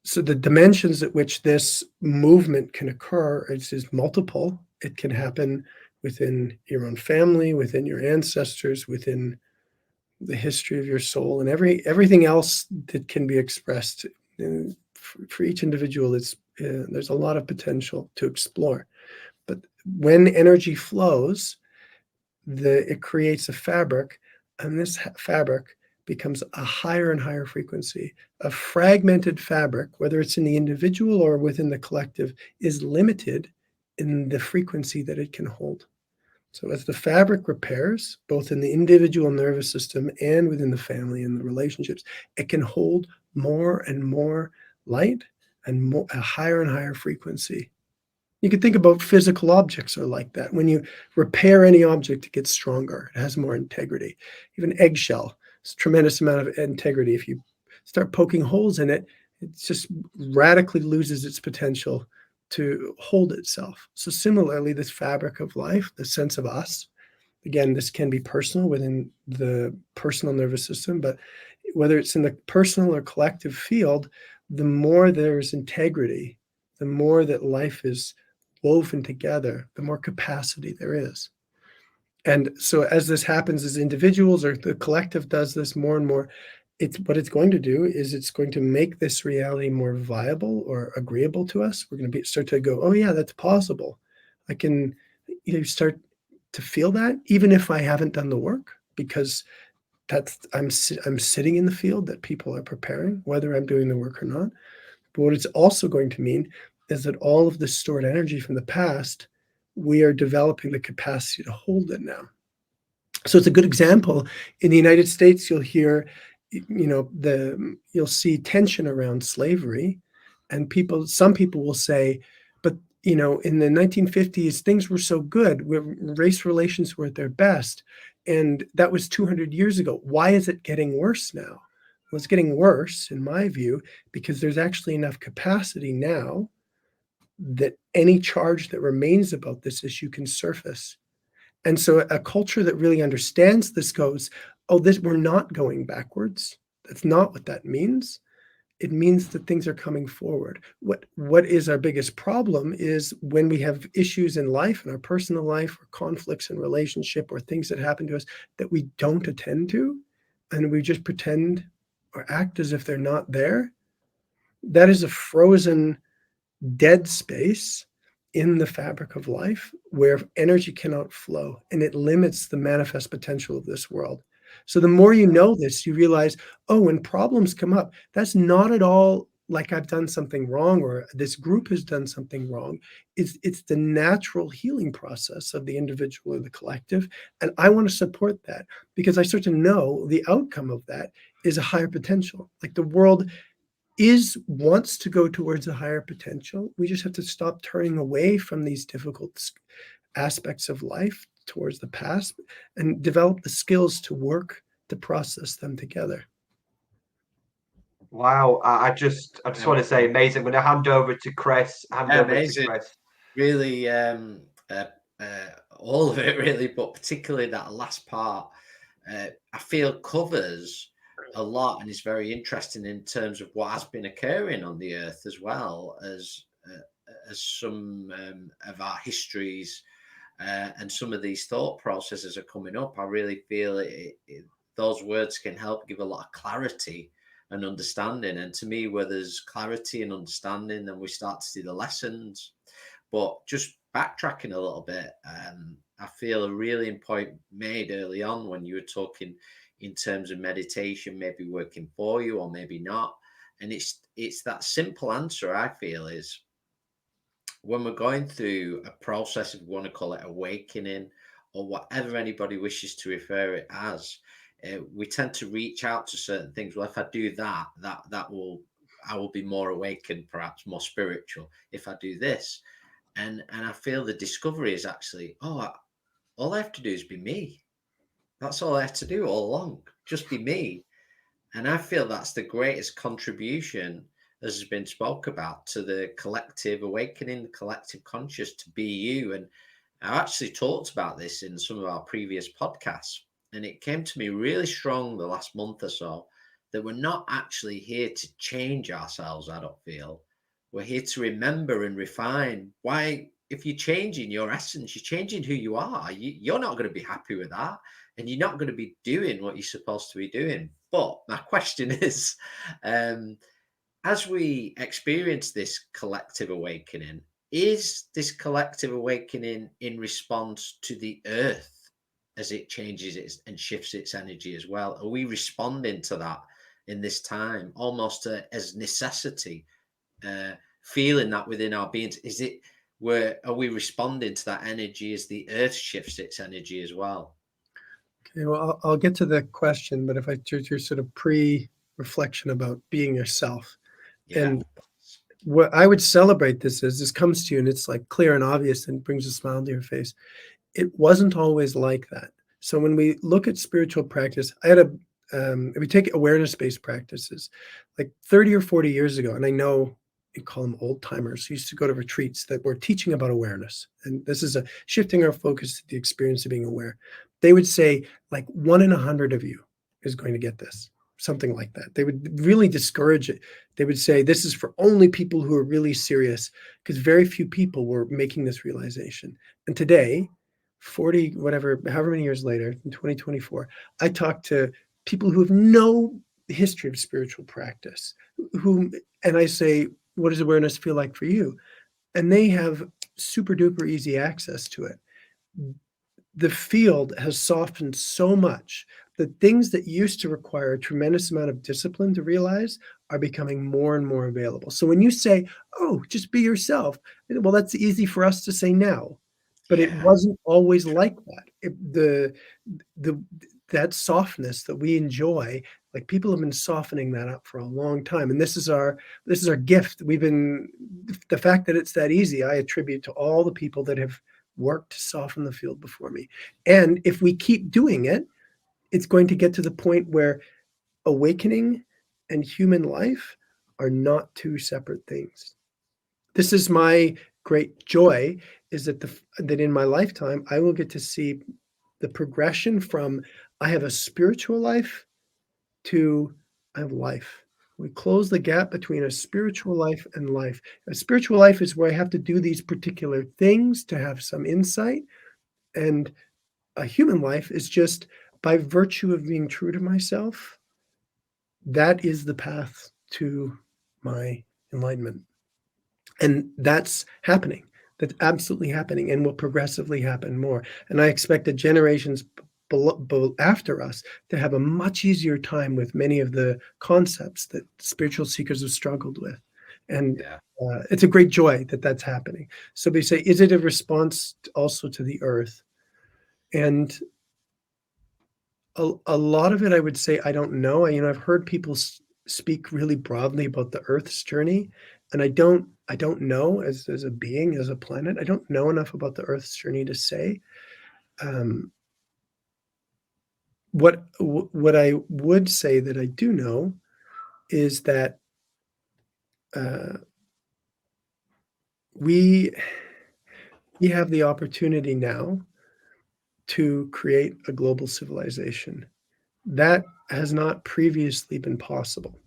so the dimensions at which this movement can occur is multiple. It can happen within your own family, within your ancestors, within the history of your soul, and everything else that can be expressed. For each individual, there's a lot of potential to explore. But when energy flows, it creates a fabric, and this fabric becomes a higher and higher frequency. A fragmented fabric, whether it's in the individual or within the collective, is limited in the frequency that it can hold. So as the fabric repairs, both in the individual nervous system and within the family and the relationships, it can hold more and more light and a higher and higher frequency. You can think about physical objects are like that. When you repair any object, it gets stronger. It has more integrity. Even eggshell, it's a tremendous amount of integrity. If you start poking holes in it, it just radically loses its potential to hold itself. So similarly, this fabric of life, the sense of us, again, this can be personal within the personal nervous system, but whether it's in the personal or collective field, the more there's integrity, the more that life is woven together, the more capacity there is. And so as this happens as individuals, or the collective does this more and more, what it's going to do is it's going to make this reality more viable or agreeable to us. We're going to start to go, oh yeah, that's possible. I can start to feel that, even if I haven't done the work, because I'm sitting in the field that people are preparing, whether I'm doing the work or not. But what it's also going to mean is that all of the stored energy from the past, we are developing the capacity to hold it now. So it's a good example. In the United States, you'll hear, you'll see tension around slavery, and some people will say, but in the 1950s, things were so good, race relations were at their best, and that was 200 years ago. Why is it getting worse now? Well, it's getting worse, in my view, because there's actually enough capacity now that any charge that remains about this issue can surface. And so a culture that really understands this goes, oh, we're not going backwards. That's not what that means. It means that things are coming forward. What is our biggest problem is when we have issues in life, in our personal life, or conflicts in relationship, or things that happen to us that we don't attend to, and we just pretend or act as if they're not there. That is a frozen, dead space in the fabric of life where energy cannot flow, and it limits the manifest potential of this world. So the more you know this, you realize, oh, when problems come up, that's not at all like I've done something wrong or this group has done something wrong. It's the natural healing process of the individual or the collective. And I want to support that because I start to know the outcome of that is a higher potential. Like the world wants to go towards a higher potential. We just have to stop turning away from these difficult aspects of life towards the past and develop the skills to work to process them together. Wow, I just want to say amazing. I'm going to hand over to Chris. Amazing. Really, all of it really, but particularly that last part, I feel covers a lot and is very interesting in terms of what has been occurring on the earth, as well as some of our histories and some of these thought processes are coming up. I really feel those words can help give a lot of clarity and understanding. And to me, where there's clarity and understanding, then we start to see the lessons. But just backtracking a little bit, I feel a really important made early on when you were talking in terms of meditation, maybe working for you or maybe not. And it's that simple answer, I feel, is when we're going through a process, if we want to call it awakening or whatever anybody wishes to refer it as, we tend to reach out to certain things. Well, if I do that, I will be more awakened, perhaps more spiritual if I do this. And I feel the discovery is actually, all I have to do is be me. That's all I have to do all along, just be me. And I feel that's the greatest contribution, as has been spoke about, to the collective awakening, the collective conscious, to be you. And I actually talked about this in some of our previous podcasts, and it came to me really strong the last month or so that we're not actually here to change ourselves, I don't feel. We're here to remember and refine. Why, if you're changing your essence, you're changing who you are. You're not going to be happy with that, and you're not going to be doing what you're supposed to be doing. But my question is, as we experience this collective awakening, is this collective awakening in response to the earth as it changes and shifts its energy as well? Are we responding to that in this time, almost as necessity, feeling that within our beings? Are we responding to that energy as the earth shifts its energy as well? Okay, well, I'll get to the question, but if I do your sort of pre-reflection about being yourself, and what I would celebrate this as this comes to you and it's like clear and obvious and brings a smile to your face. It wasn't always like that. So when we look at spiritual practice, if we take awareness-based practices, like 30 or 40 years ago, and I know you call them old timers, who used to go to retreats that were teaching about awareness. And this is shifting our focus to the experience of being aware. They would say like 1 in 100 of you is going to get this, something like that. They would really discourage it. They would say this is for only people who are really serious, because very few people were making this realization. And today, 40, whatever, however many years later, in 2024, I talk to people who have no history of spiritual practice, and I say, what does awareness feel like for you? And they have super duper easy access to it. The field has softened so much that things that used to require a tremendous amount of discipline to realize are becoming more and more available. So when you say, oh, just be yourself, well, that's easy for us to say now, but it wasn't always like that. That softness that we enjoy, like people have been softening that up for a long time. And this is our gift. The fact that it's that easy, I attribute to all the people that have worked to soften the field before me. And if we keep doing it, it's going to get to the point where awakening and human life are not two separate things. This is my great joy, is that that in my lifetime, I will get to see the progression from I have a spiritual life to I have life. We close the gap between a spiritual life and life. A spiritual life is where I have to do these particular things to have some insight. And a human life is just by virtue of being true to myself. That is the path to my enlightenment. And that's happening. That's absolutely happening and will progressively happen more. And I expect the generations after us to have a much easier time with many of the concepts that spiritual seekers have struggled with. And it's a great joy that that's happening. So we say, is it a response also to the earth? And a lot of it, I would say, I don't know. I've heard people speak really broadly about the Earth's journey, and I don't know as a being, as a planet. I don't know enough about the Earth's journey to say. What I would say that I do know is that we have the opportunity now to create a global civilization. That has not previously been possible.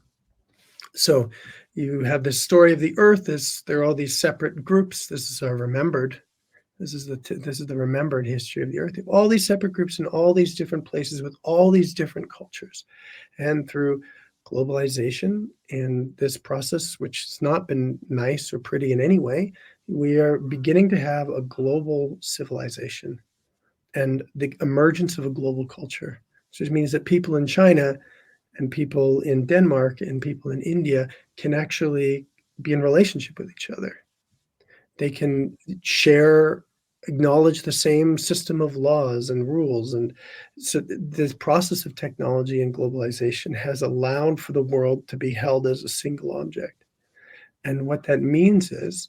So you have this story of the earth, there are all these separate groups. This is remembered This is the remembered history of the earth. All these separate groups in all these different places with all these different cultures. And through globalization and this process, which has not been nice or pretty in any way, we are beginning to have a global civilization and the emergence of a global culture, which means that people in China and people in Denmark and people in India can actually be in relationship with each other. They can share, acknowledge the same system of laws and rules. And so this process of technology and globalization has allowed for the world to be held as a single object. And what that means is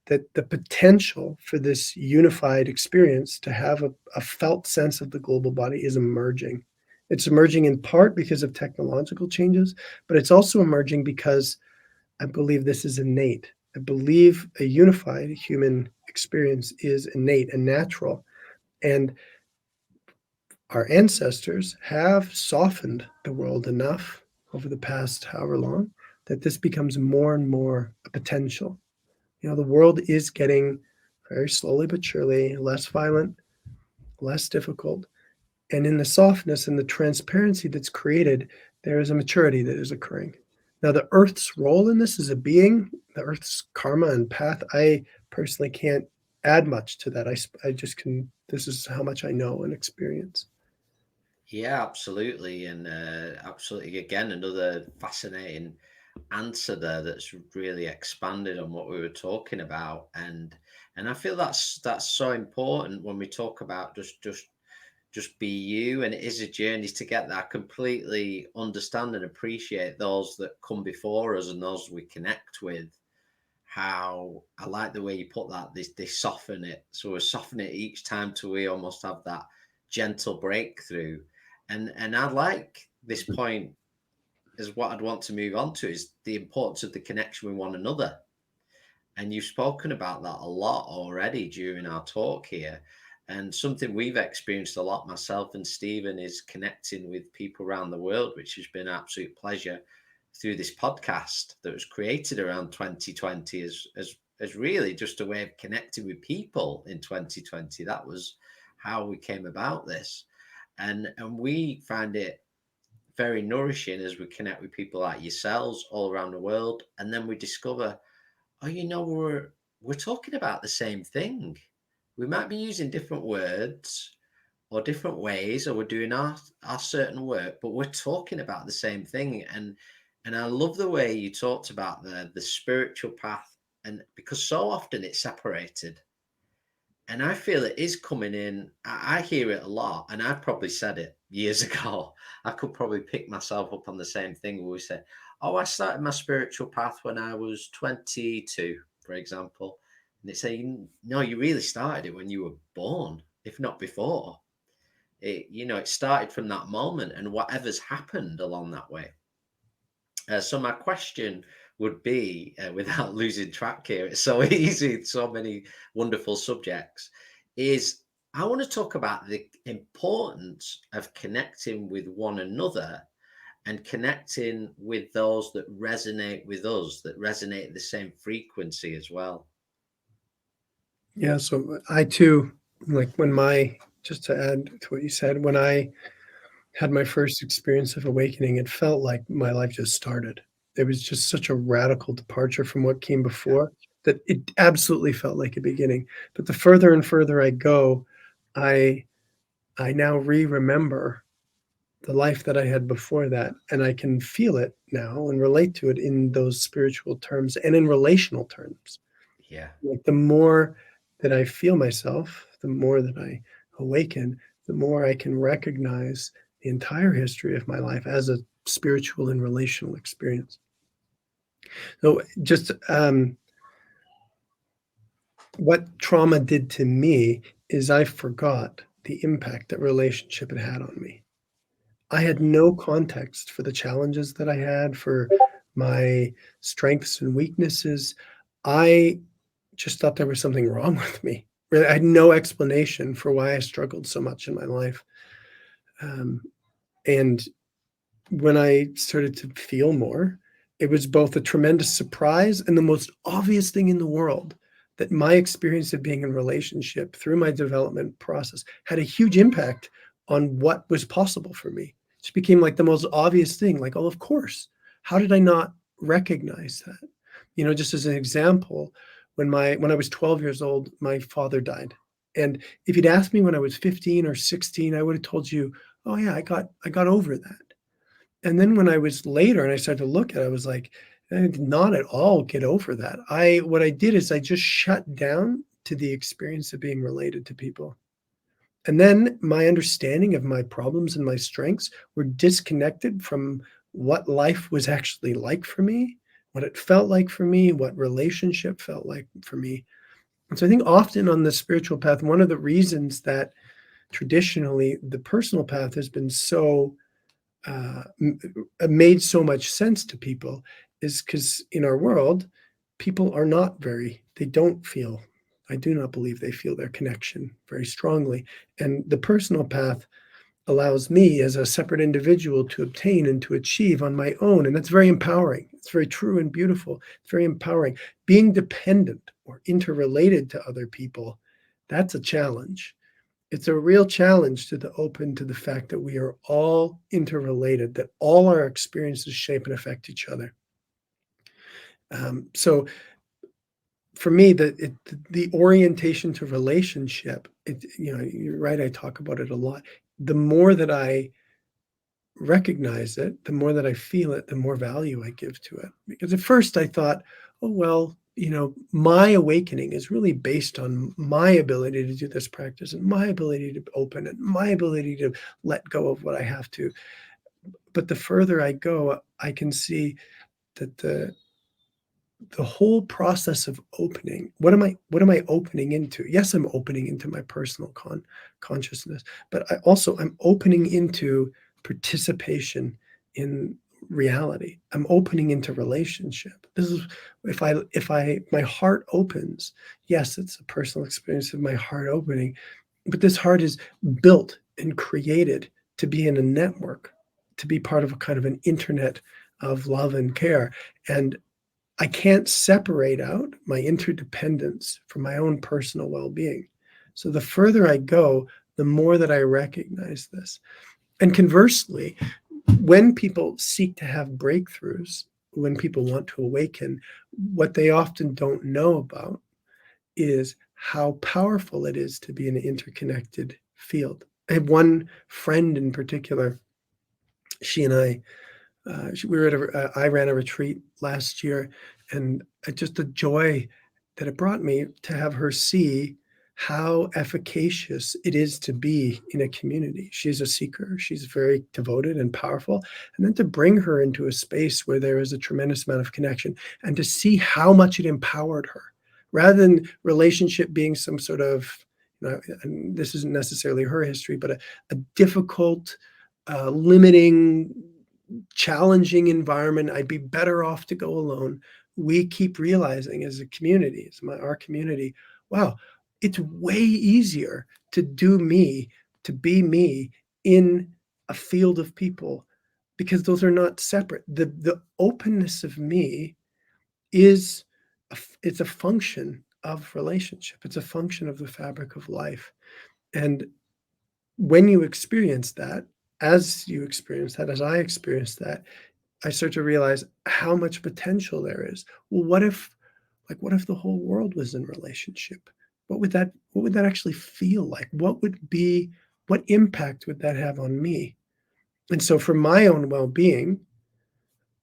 that the potential for this unified experience to have a felt sense of the global body is emerging. It's emerging in part because of technological changes, but it's also emerging because I believe this is innate. I believe a unified human experience is innate and natural. And our ancestors have softened the world enough over the past however long that this becomes more and more a potential. The world is getting very slowly but surely less violent, less difficult. And in the softness and the transparency that's created, there is a maturity that is occurring. Now, the Earth's role in this as a being, the Earth's karma and path, I personally can't add much to that. I just can, this is how much I know and experience. Yeah, absolutely. And absolutely, again, another fascinating answer there that's really expanded on what we were talking about. And I feel that's so important when we talk about just be you, and it is a journey to get there. I completely understand and appreciate those that come before us and those we connect with. How I like the way you put that. They soften it, so we soften it each time till we almost have that gentle breakthrough. And I like this point is what I'd want to move on to is the importance of the connection with one another. And you've spoken about that a lot already during our talk here. And something we've experienced a lot, myself and Stephen, is connecting with people around the world, which has been an absolute pleasure through this podcast that was created around 2020 as really just a way of connecting with people in 2020. That was how we came about this. And we find it very nourishing as we connect with people like yourselves all around the world. And then we discover, oh, we're talking about the same thing. We might be using different words or different ways, or we're doing our certain work, but we're talking about the same thing. And I love the way you talked about the spiritual path, and because so often it's separated. And I feel it is coming in. I hear it a lot, and I've probably said it years ago. I could probably pick myself up on the same thing where we say, oh, I started my spiritual path when I was 22, for example. And it's saying, no, you really started it when you were born, if not before. It started from that moment and whatever's happened along that way. So my question would be, without losing track here, it's so easy, so many wonderful subjects, is I want to talk about the importance of connecting with one another and connecting with those that resonate with us, that resonate at the same frequency as well. Yeah, so I too, just to add to what you said, when I had my first experience of awakening, it felt like my life just started. It was just such a radical departure from what came before that it absolutely felt like a beginning. But the further and further I go, I now remember the life that I had before that, and I can feel it now and relate to it in those spiritual terms and in relational terms. Yeah. Like the more that I feel myself, the more that I awaken, the more I can recognize the entire history of my life as a spiritual and relational experience. So just what trauma did to me is I forgot the impact that relationship had on me. I had no context for the challenges that I had, for my strengths and weaknesses. I just thought there was something wrong with me. Really, I had no explanation for why I struggled so much in my life. And when I started to feel more, it was both a tremendous surprise and the most obvious thing in the world that my experience of being in relationship through my development process had a huge impact on what was possible for me. It just became like the most obvious thing, like, oh, of course. How did I not recognize that? Just as an example, when I was 12 years old, my father died. And if you'd asked me when I was 15 or 16, I would have told you, oh yeah, I got over that. And then when I was later and I started to look at it, I was like, I did not at all get over that. What I did is I just shut down to the experience of being related to people. And then my understanding of my problems and my strengths were disconnected from what life was actually like for me, what it felt like for me, what relationship felt like for me. And so I think often on the spiritual path, one of the reasons that traditionally the personal path has been so made so much sense to people is because in our world, people are not they don't feel, I do not believe they feel their connection very strongly. And the personal path allows me as a separate individual to obtain and to achieve on my own. And that's very empowering. It's very true and beautiful. It's very empowering. Being dependent or interrelated to other people, that's a challenge. It's a real challenge to open to the fact that we are all interrelated, that all our experiences shape and affect each other. So for me, the orientation to relationship, you're right, I talk about it a lot. The more that I recognize it, the more that I feel it, the more value I give to it. Because at first I thought, oh, well, my awakening is really based on my ability to do this practice and my ability to open and my ability to let go of what I have to. But the further I go, I can see that the whole process of opening, what am I opening into? Yes, I'm opening into my personal consciousness, but I'm opening into participation in reality. I'm opening into relationship. This is my heart opens. Yes, it's a personal experience of my heart opening, but this heart is built and created to be in a network, to be part of a kind of an internet of love and care. And I can't separate out my interdependence from my own personal well-being. So the further I go, the more that I recognize this. And conversely, when people seek to have breakthroughs, when people want to awaken, what they often don't know about is how powerful it is to be in an interconnected field. I have one friend in particular. She and I, we were I ran a retreat last year, and just the joy that it brought me to have her see how efficacious it is to be in a community. She's a seeker. She's very devoted and powerful. And then to bring her into a space where there is a tremendous amount of connection and to see how much it empowered her, rather than relationship being some sort of, and this isn't necessarily her history, but a difficult, limiting, challenging environment. I'd be better off to go alone. We keep realizing as a community, our community, wow, it's way easier to do me, to be me in a field of people, because those are not separate. The openness of me it's a function of relationship. It's a function of the fabric of life. And when you experience that, as I experienced that, I start to realize how much potential there is. Well, what if the whole world was in relationship? What would that actually feel like? What impact would that have on me? And so for my own well-being,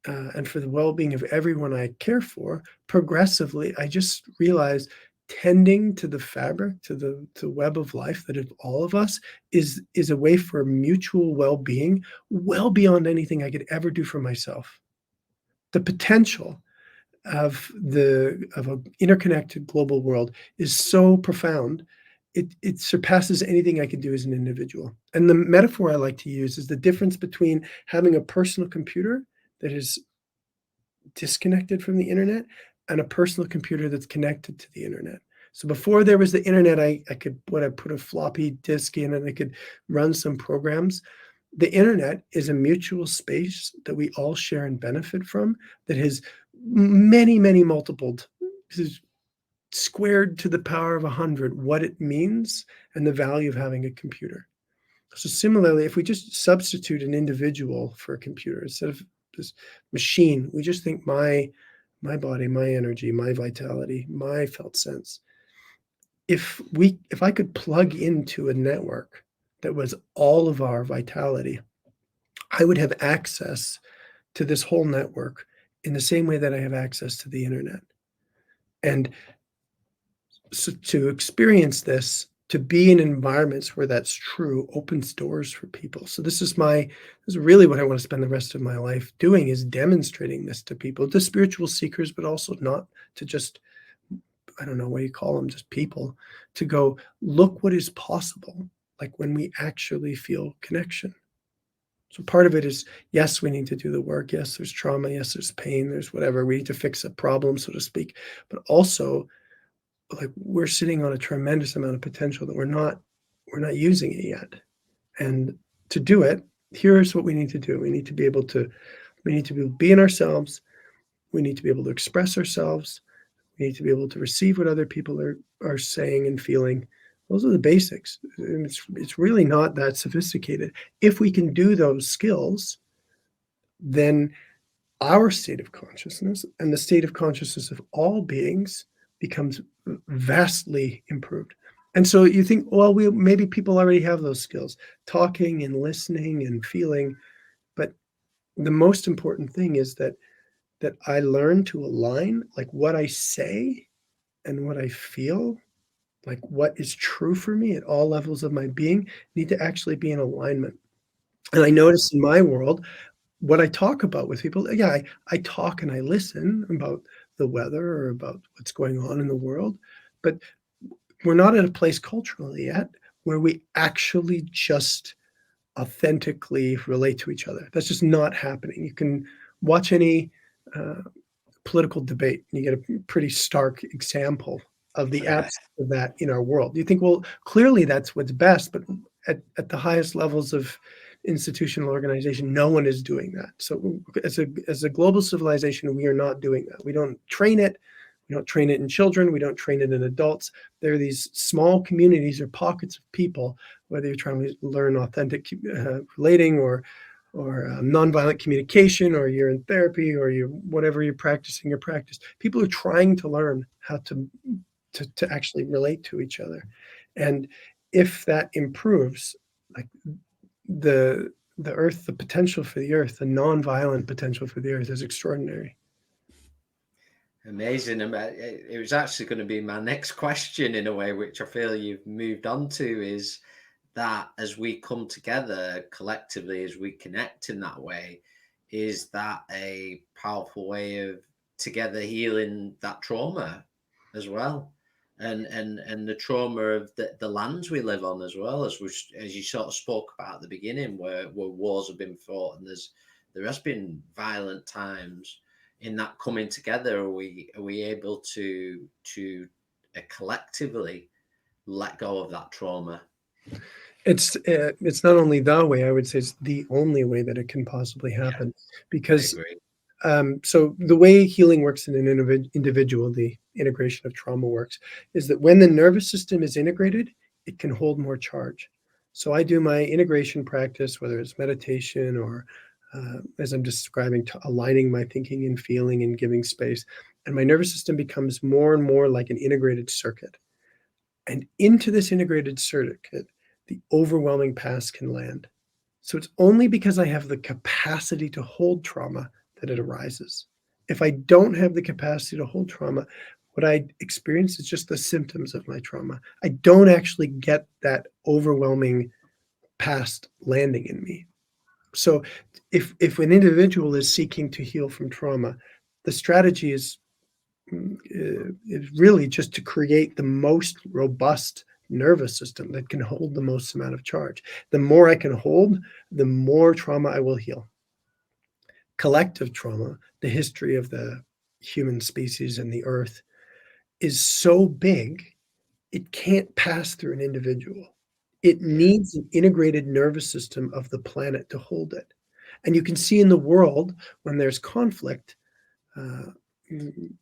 and for the well-being of everyone I care for, progressively, I just realized tending to the fabric, to the web of life that is all of us, is a way for mutual well-being, well beyond anything I could ever do for myself. The potential of an interconnected global world is so profound, it surpasses anything I could do as an individual. And the metaphor I like to use is the difference between having a personal computer that is disconnected from the internet and a personal computer that's connected to the internet. So before there was the internet, I could put a floppy disk in and I could run some programs. The internet is a mutual space that we all share and benefit from, that has many, many multiple squared to the power of 100 what it means and the value of having a computer. So similarly, if we just substitute an individual for a computer instead of this machine, we just think my body, my energy, my vitality, my felt sense. If I could plug into a network that was all of our vitality, I would have access to this whole network in the same way that I have access to the internet. And so to experience this, to be in environments where that's true, opens doors for people. So this is really what I want to spend the rest of my life doing, is demonstrating this to people, to spiritual seekers, but also not to just, I don't know what you call them, just people, to go, look what is possible, like when we actually feel connection. So part of it is, yes, we need to do the work. Yes, there's trauma. Yes, there's pain. There's whatever. We need to fix a problem, so to speak. But also, like, we're sitting on a tremendous amount of potential that we're not using it yet. And to do it, here's what we need to do. We need to be able to be in ourselves. We need to be able to express ourselves. We need to be able to receive what other people are saying and feeling. Those are the basics. And it's really not that sophisticated. If we can do those skills, then our state of consciousness and the state of consciousness of all beings becomes vastly improved. And so you think, well, maybe people already have those skills, talking and listening and feeling. But the most important thing is that I learn to align, like, what I say and what I feel, like what is true for me at all levels of my being, need to actually be in alignment. And I notice in my world, what I talk about with people, yeah, I talk and I listen about the weather or about what's going on in the world, but we're not at a place culturally yet where we actually just authentically relate to each other. That's just not happening. You can watch any political debate, and you get a pretty stark example of the absence of that in our world. You think, well, clearly that's what's best, but at the highest levels of institutional organization, no one is doing that. So as a global civilization, we are not doing that. We don't train it. We don't train it in children. We don't train it in adults. There are these small communities or pockets of people, whether you're trying to learn authentic relating or nonviolent communication, or you're in therapy, or whatever you're practicing your practice. People are trying to learn how to actually relate to each other. And if that improves, like the earth, the potential for the earth, the nonviolent potential for the earth is extraordinary. Amazing. It was actually going to be my next question, in a way, which I feel you've moved on to, is that as we come together collectively, as we connect in that way, is that a powerful way of together healing that trauma as well, and the trauma of the lands we live on as well, as you sort of spoke about at the beginning, where wars have been fought and there has been violent times. In that coming together, are we able to collectively let go of that trauma? It's not only the way, I would say it's the only way that it can possibly happen. Because so the way healing works in an individual, the integration of trauma works, is that when the nervous system is integrated, it can hold more charge. So I do my integration practice, whether it's meditation or as I'm describing, to aligning my thinking and feeling and giving space, and my nervous system becomes more and more like an integrated circuit. And into this integrated circuit, the overwhelming past can land. So it's only because I have the capacity to hold trauma that it arises. If I don't have the capacity to hold trauma, what I experience is just the symptoms of my trauma. I don't actually get that overwhelming past landing in me. So if an individual is seeking to heal from trauma, the strategy is really just to create the most robust nervous system that can hold the most amount of charge. The more I can hold, the more trauma I will heal. Collective trauma, the history of the human species and the earth, is so big, it can't pass through an individual. It needs an integrated nervous system of the planet to hold it. And you can see in the world, when there's conflict,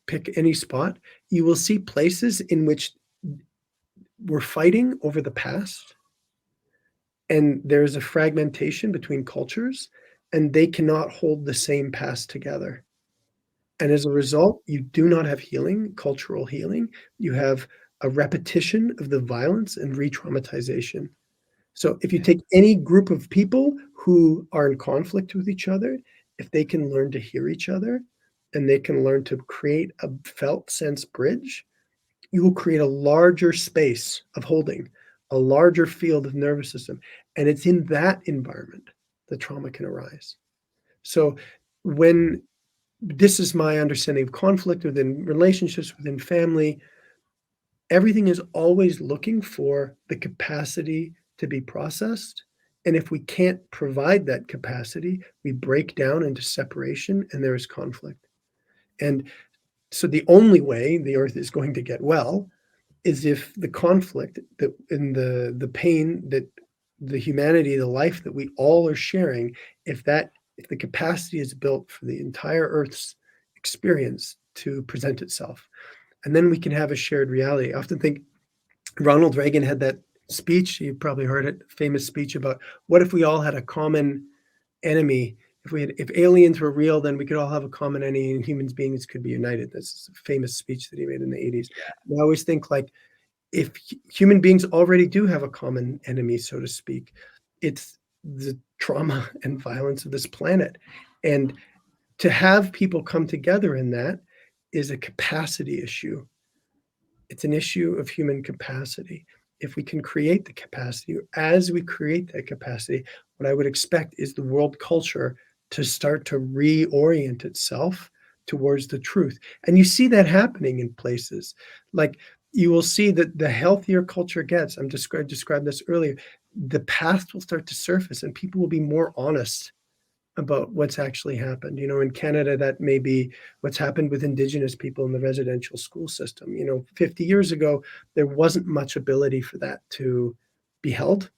pick any spot, you will see places in which we're fighting over the past, and there's a fragmentation between cultures, and they cannot hold the same past together. And as a result, you do not have healing, cultural healing. You have a repetition of the violence and re-traumatization. So if you take any group of people who are in conflict with each other, if they can learn to hear each other and they can learn to create a felt sense bridge, you will create a larger space of holding, a larger field of nervous system. And it's in that environment that trauma can arise. So when this is my understanding of conflict within relationships, within family, everything is always looking for the capacity to be processed. And if we can't provide that capacity, we break down into separation and there is conflict. And so the only way the earth is going to get well is if the conflict that in the pain that the humanity, the life that we all are sharing, if the capacity is built for the entire earth's experience to present itself, and then we can have a shared reality. I often think Ronald Reagan had that speech, you probably heard it, famous speech about what if we all had a common enemy. If aliens were real, then we could all have a common enemy and human beings could be united. That's a famous speech that he made in the 80s. I always think, like, if human beings already do have a common enemy, so to speak, it's the trauma and violence of this planet. And to have people come together in that is a capacity issue. It's an issue of human capacity. If we can create the capacity, as we create that capacity, what I would expect is the world culture to start to reorient itself towards the truth. And you see that happening in places. Like, you will see that the healthier culture gets, I described this earlier, the past will start to surface and people will be more honest about what's actually happened. In Canada, that may be what's happened with Indigenous people in the residential school system. 50 years ago, there wasn't much ability for that to be held.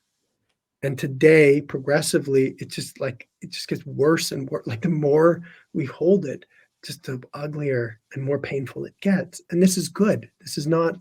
And today, progressively, it just gets worse and worse. Like, the more we hold it, just the uglier and more painful it gets. And this is good. This is not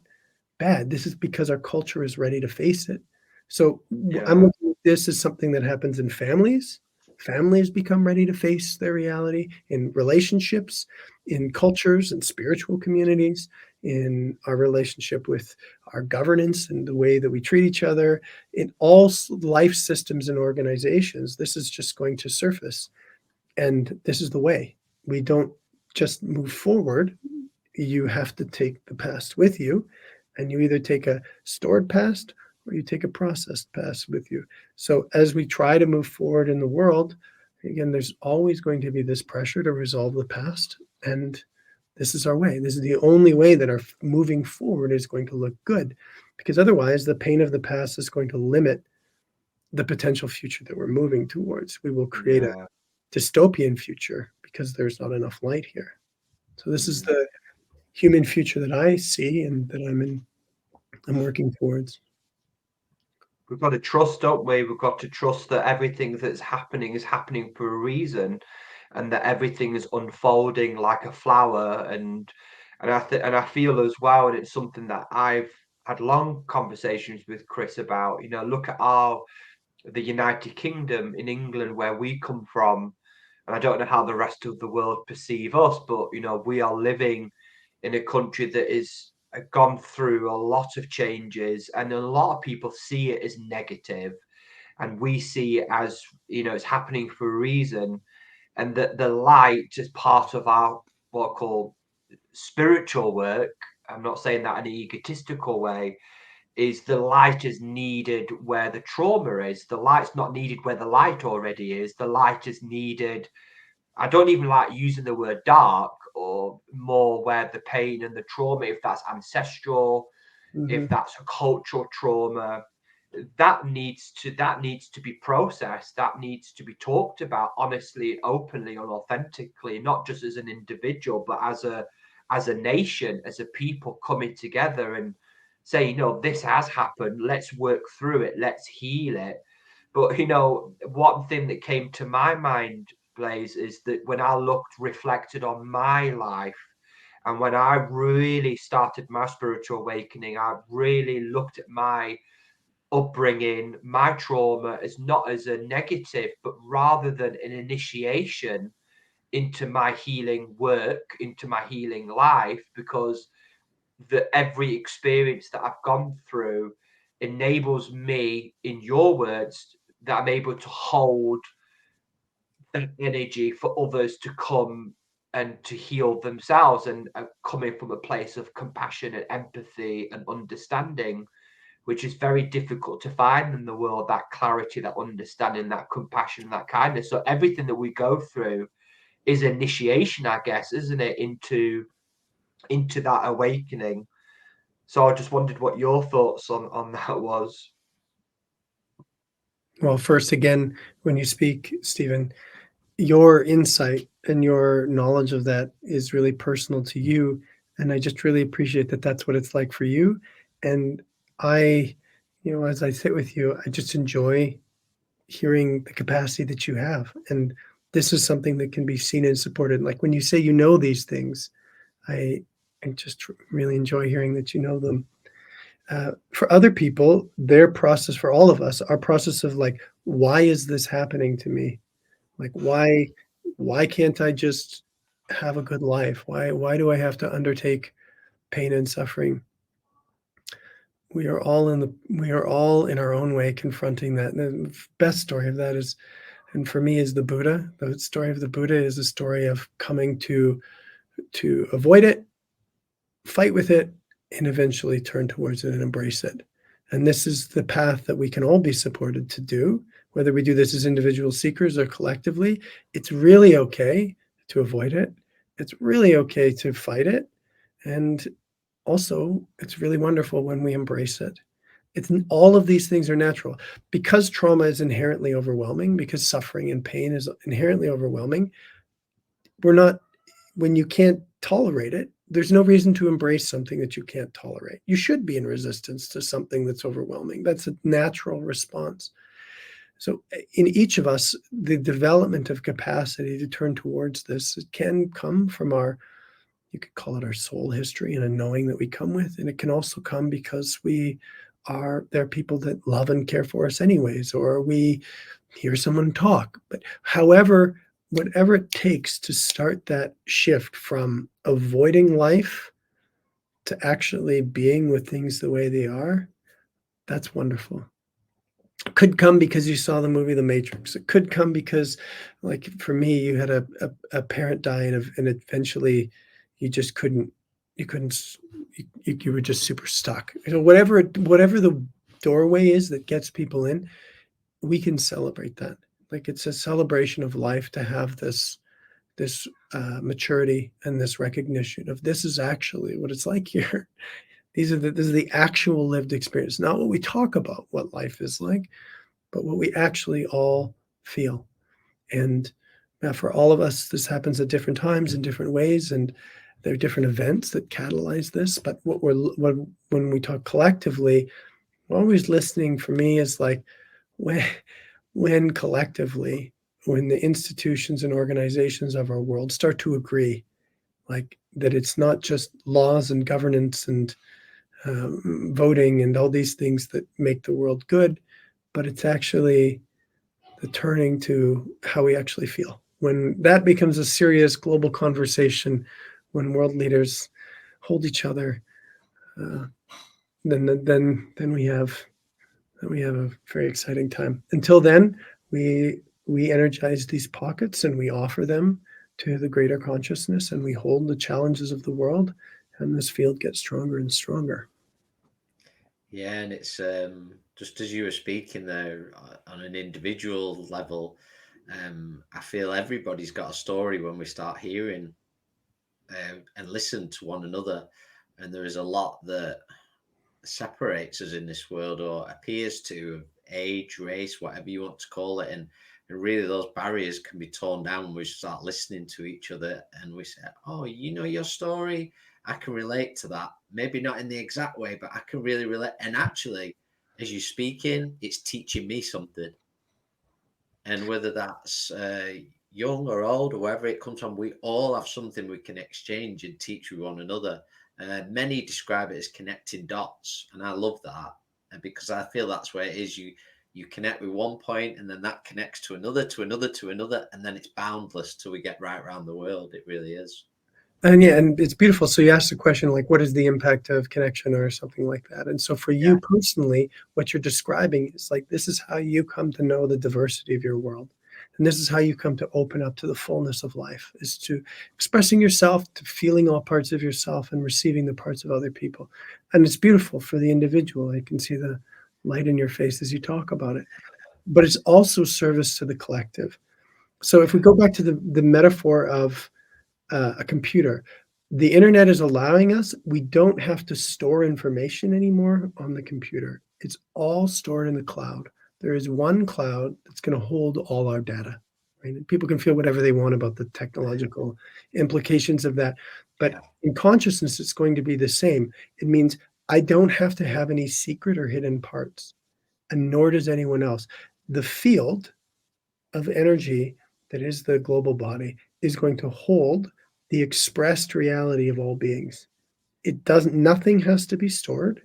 bad. This is because our culture is ready to face it. So I'm looking at this as something that happens in families. Families become ready to face their reality, in relationships, in cultures and spiritual communities, in our relationship with our governance and the way that we treat each other, in all life systems and organizations. This is just going to surface. And this is the way. We don't just move forward. You have to take the past with you, and you either take a stored past or you take a processed past with you. So as we try to move forward in the world, again, there's always going to be this pressure to resolve the past. And this is our way. This is the only way that our moving forward is going to look good, because otherwise the pain of the past is going to limit the potential future that we're moving towards. We will create a dystopian future because there's not enough light here. So this is the human future that I see and that I'm working towards. We've got to trust, don't we? We've got to trust that everything that's happening is happening for a reason, and that everything is unfolding like a flower. And I feel as well, and it's something that I've had long conversations with Chris about. Look at the United Kingdom in England, where we come from, and I don't know how the rest of the world perceive us, but we are living in a country that is gone through a lot of changes, and a lot of people see it as negative, and we see it as it's happening for a reason, and that the light is part of our what I call spiritual work. I'm not saying that in an egotistical way. Is the light is needed where the trauma is. The light's not needed where the light already is. The light is needed. I don't even like using the word dark, or more where the pain and the trauma, if that's ancestral, if that's a cultural trauma, that needs to be processed. That needs to be talked about honestly, openly, and authentically, not just as an individual, but as a nation, as a people coming together and say, this has happened. Let's work through it. Let's heal it. But one thing that came to my mind, Blaise, is that when I reflected on my life, And when I really started my spiritual awakening, I really looked at my upbringing, my trauma, as not as a negative, but rather than an initiation into my healing work, into my healing life, because every experience that I've gone through enables me, in your words, that I'm able to hold that energy for others to come and to heal themselves, and coming from a place of compassion and empathy and understanding, which is very difficult to find in the world, that clarity, that understanding, that compassion, that kindness. So everything that we go through is initiation, I guess, isn't it, into that awakening. So I just wondered what your thoughts on that was. Well, first, again, when you speak, Stephen, your insight and your knowledge of that is really personal to you. And I just really appreciate that that's what it's like for you. And I, as I sit with you, I just enjoy hearing the capacity that you have. And this is something that can be seen and supported. Like when you say you know these things, I just really enjoy hearing that you know them. For other people, their process, for all of us, our process of like, why is this happening to me? Like, why can't I just have a good life? Why do I have to undertake pain and suffering? We are all in our own way confronting that. And the best story of that is, and for me, is the Buddha. The story of the Buddha is a story of coming to avoid it, fight with it, and eventually turn towards it and embrace it. And this is the path that we can all be supported to do, whether we do this as individual seekers or collectively. It's really okay to avoid it. It's really okay to fight it. And also, it's really wonderful when we embrace it. It's all of these things are natural. Because trauma is inherently overwhelming, because suffering and pain is inherently overwhelming, we're not, when you can't tolerate it, there's no reason to embrace something that you can't tolerate. You should be in resistance to something that's overwhelming. That's a natural response. So in each of us, the development of capacity to turn towards this, it can come from our, you could call it our soul history and a knowing that we come with. And it can also come because there are people that love and care for us anyways, or we hear someone talk. But whatever it takes to start that shift from avoiding life to actually being with things the way they are, that's wonderful. It could come because you saw the movie The Matrix. It could come because, like for me, you had a parent die, and eventually you just couldn't, you were just super stuck. Whatever the doorway is that gets people in, we can celebrate that. Like it's a celebration of life to have this maturity and this recognition of this is actually what it's like here. This is the actual lived experience, not what we talk about what life is like, but what we actually all feel. And for all of us, this happens at different times in different ways, and there are different events that catalyze this. But when we talk collectively, always listening for me is like when collectively, when the institutions and organizations of our world start to agree, like that it's not just laws and governance and voting and all these things that make the world good, but it's actually the turning to how we actually feel. When that becomes a serious global conversation, when world leaders hold each other, then we have a very exciting time. Until then, we energize these pockets and we offer them to the greater consciousness, and we hold the challenges of the world, and this field gets stronger and stronger. Yeah, and it's just as you were speaking there on an individual level, I feel everybody's got a story when we start hearing and listen to one another, and there is a lot that separates us in this world or appears to, age, race, whatever you want to call it, and really those barriers can be torn down when we start listening to each other and we say, oh, you know your story, I can relate to that, maybe not in the exact way, but I can really relate. And actually, as you're speaking, it's teaching me something. And whether that's young or old or wherever it comes from, we all have something we can exchange and teach with one another. Many describe it as connecting dots, and I love that because I feel that's where it is. You connect with one point, and then that connects to another, to another, to another, and then it's boundless till we get right around the world. It really is. And yeah, and it's beautiful. So you asked the question, like, what is the impact of connection or something like that? And so for you personally, what you're describing is like, this is how you come to know the diversity of your world. And this is how you come to open up to the fullness of life, is to expressing yourself, to feeling all parts of yourself and receiving the parts of other people. And it's beautiful for the individual. I can see the light in your face as you talk about it. But it's also service to the collective. So if we go back to the metaphor of a computer, the internet is allowing us, we don't have to store information anymore on the computer. It's all stored in the cloud. There is one cloud that's going to hold all our data. Right? And people can feel whatever they want about the technological implications of that. But in consciousness, it's going to be the same. It means I don't have to have any secret or hidden parts, and nor does anyone else. The field of energy that is the global body is going to hold the expressed reality of all beings. Nothing has to be stored,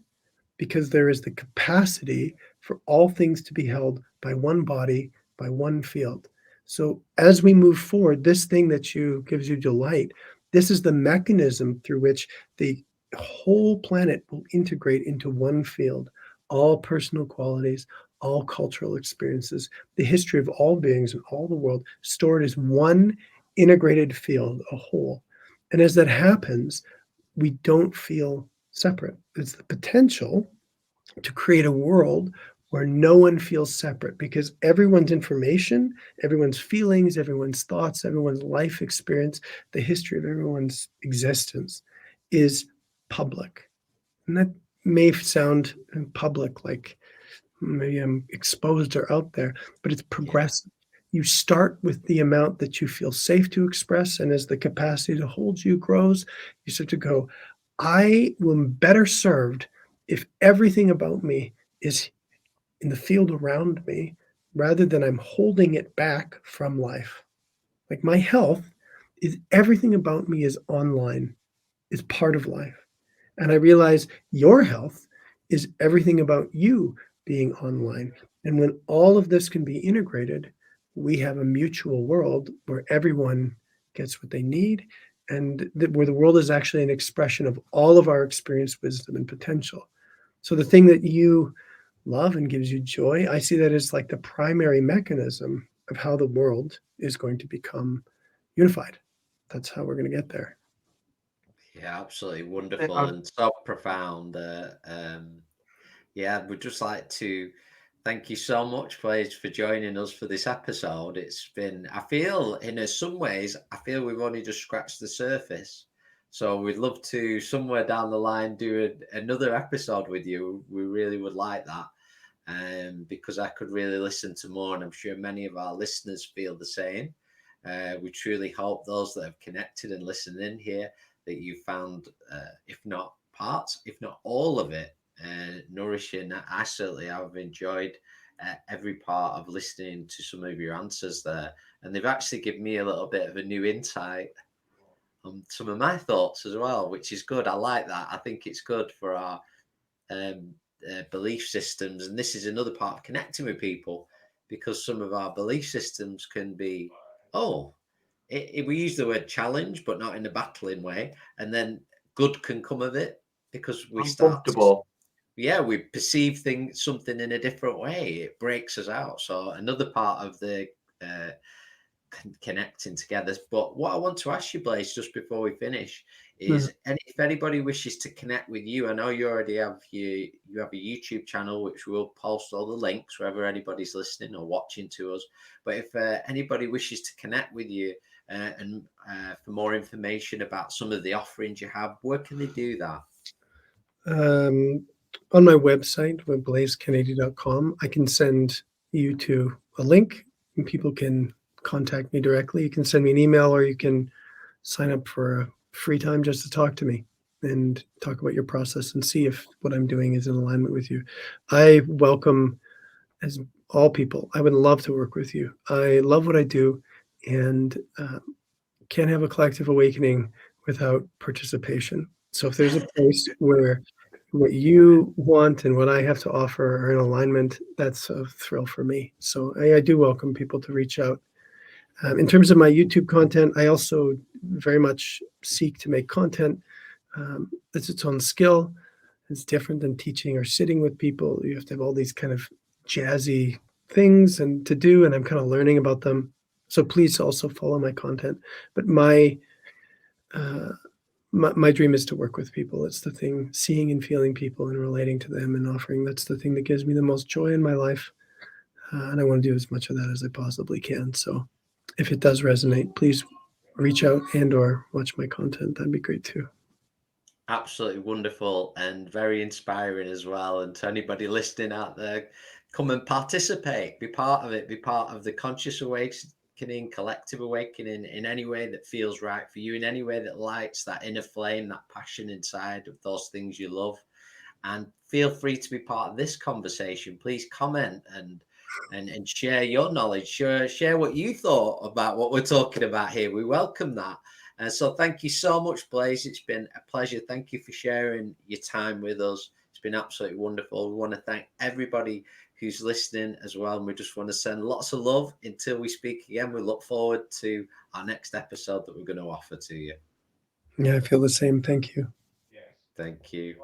because there is the capacity for all things to be held by one body, by one field. So as we move forward, this thing that gives you delight, this is the mechanism through which the whole planet will integrate into one field. All personal qualities, all cultural experiences, the history of all beings in all the world stored as one integrated field, a whole. And as that happens, we don't feel separate. It's the potential to create a world where no one feels separate, because everyone's information, everyone's feelings, everyone's thoughts, everyone's life experience, the history of everyone's existence is public. And that may sound public, like maybe I'm exposed or out there, but it's progressive. You start with the amount that you feel safe to express, and as the capacity to hold you grows, you start to go, I am better served if everything about me is in the field around me, rather than I'm holding it back from life. Like my health is everything about me is online, is part of life. And I realize your health is everything about you being online. And when all of this can be integrated, we have a mutual world where everyone gets what they need, and where the world is actually an expression of all of our experience, wisdom, and potential. So the thing that you love and gives you joy, I see that as like the primary mechanism of how the world is going to become unified. That's how we're going to get there. Yeah, absolutely wonderful and so profound. Yeah, we'd just like to thank you so much, Blaise, for joining us for this episode. It's been, I feel, in some ways, I feel we've only just scratched the surface. So we'd love to, somewhere down the line, do another episode with you. We really would like that, because I could really listen to more, and I'm sure many of our listeners feel the same. We truly hope those that have connected and listened in here, that you found, if not parts, if not all of it, nourishing. I certainly have enjoyed every part of listening to some of your answers there, and they've actually given me a little bit of a new insight on some of my thoughts as well, which is good. I like that. I think it's good for our belief systems, and this is another part of connecting with people, because some of our belief systems can be, we use the word challenge, but not in a battling way, and then good can come of it, because we start to, we perceive something in a different way. It breaks us out. So another part of the connecting together. But what I want to ask you, Blaise, just before we finish, is if anybody wishes to connect with you, I know you already have you have a YouTube channel, which we'll post all the links wherever anybody's listening or watching to us. But if anybody wishes to connect with you and for more information about some of the offerings you have, where can they do that? On my website, blaisekennedy.com, I can send you to a link, and people can contact me directly. You can send me an email, or you can sign up for a free time just to talk to me and talk about your process and see if what I'm doing is in alignment with you. I welcome, as all people, I would love to work with you. I love what I do, and can't have a collective awakening without participation. So if there's a place where what you want and what I have to offer are in alignment, that's a thrill for me. So I do welcome people to reach out. In terms of my YouTube content, I also very much seek to make content that's its own skill. It's different than teaching or sitting with people. You have to have all these kind of jazzy things and to do, and I'm kind of learning about them. So please also follow my content. But my dream is to work with people. It's the thing, seeing and feeling people and relating to them and offering. That's the thing that gives me the most joy in my life. And I want to do as much of that as I possibly can. So if it does resonate, please reach out and or watch my content. That'd be great too. Absolutely wonderful and very inspiring as well. And to anybody listening out there, come and participate, be part of it, be part of the conscious awakening, collective awakening in any way that feels right for you, in any way that lights that inner flame, that passion inside of those things you love. And feel free to be part of this conversation. Please comment and share your knowledge, share what you thought about what we're talking about here. We welcome that. And so thank you so much, Blaise. It's been a pleasure. Thank you for sharing your time with us. It's been absolutely wonderful. We want to thank everybody who's listening as well. And we just want to send lots of love until we speak again. We look forward to our next episode that we're going to offer to you. Yeah, I feel the same. Thank you. Thank you.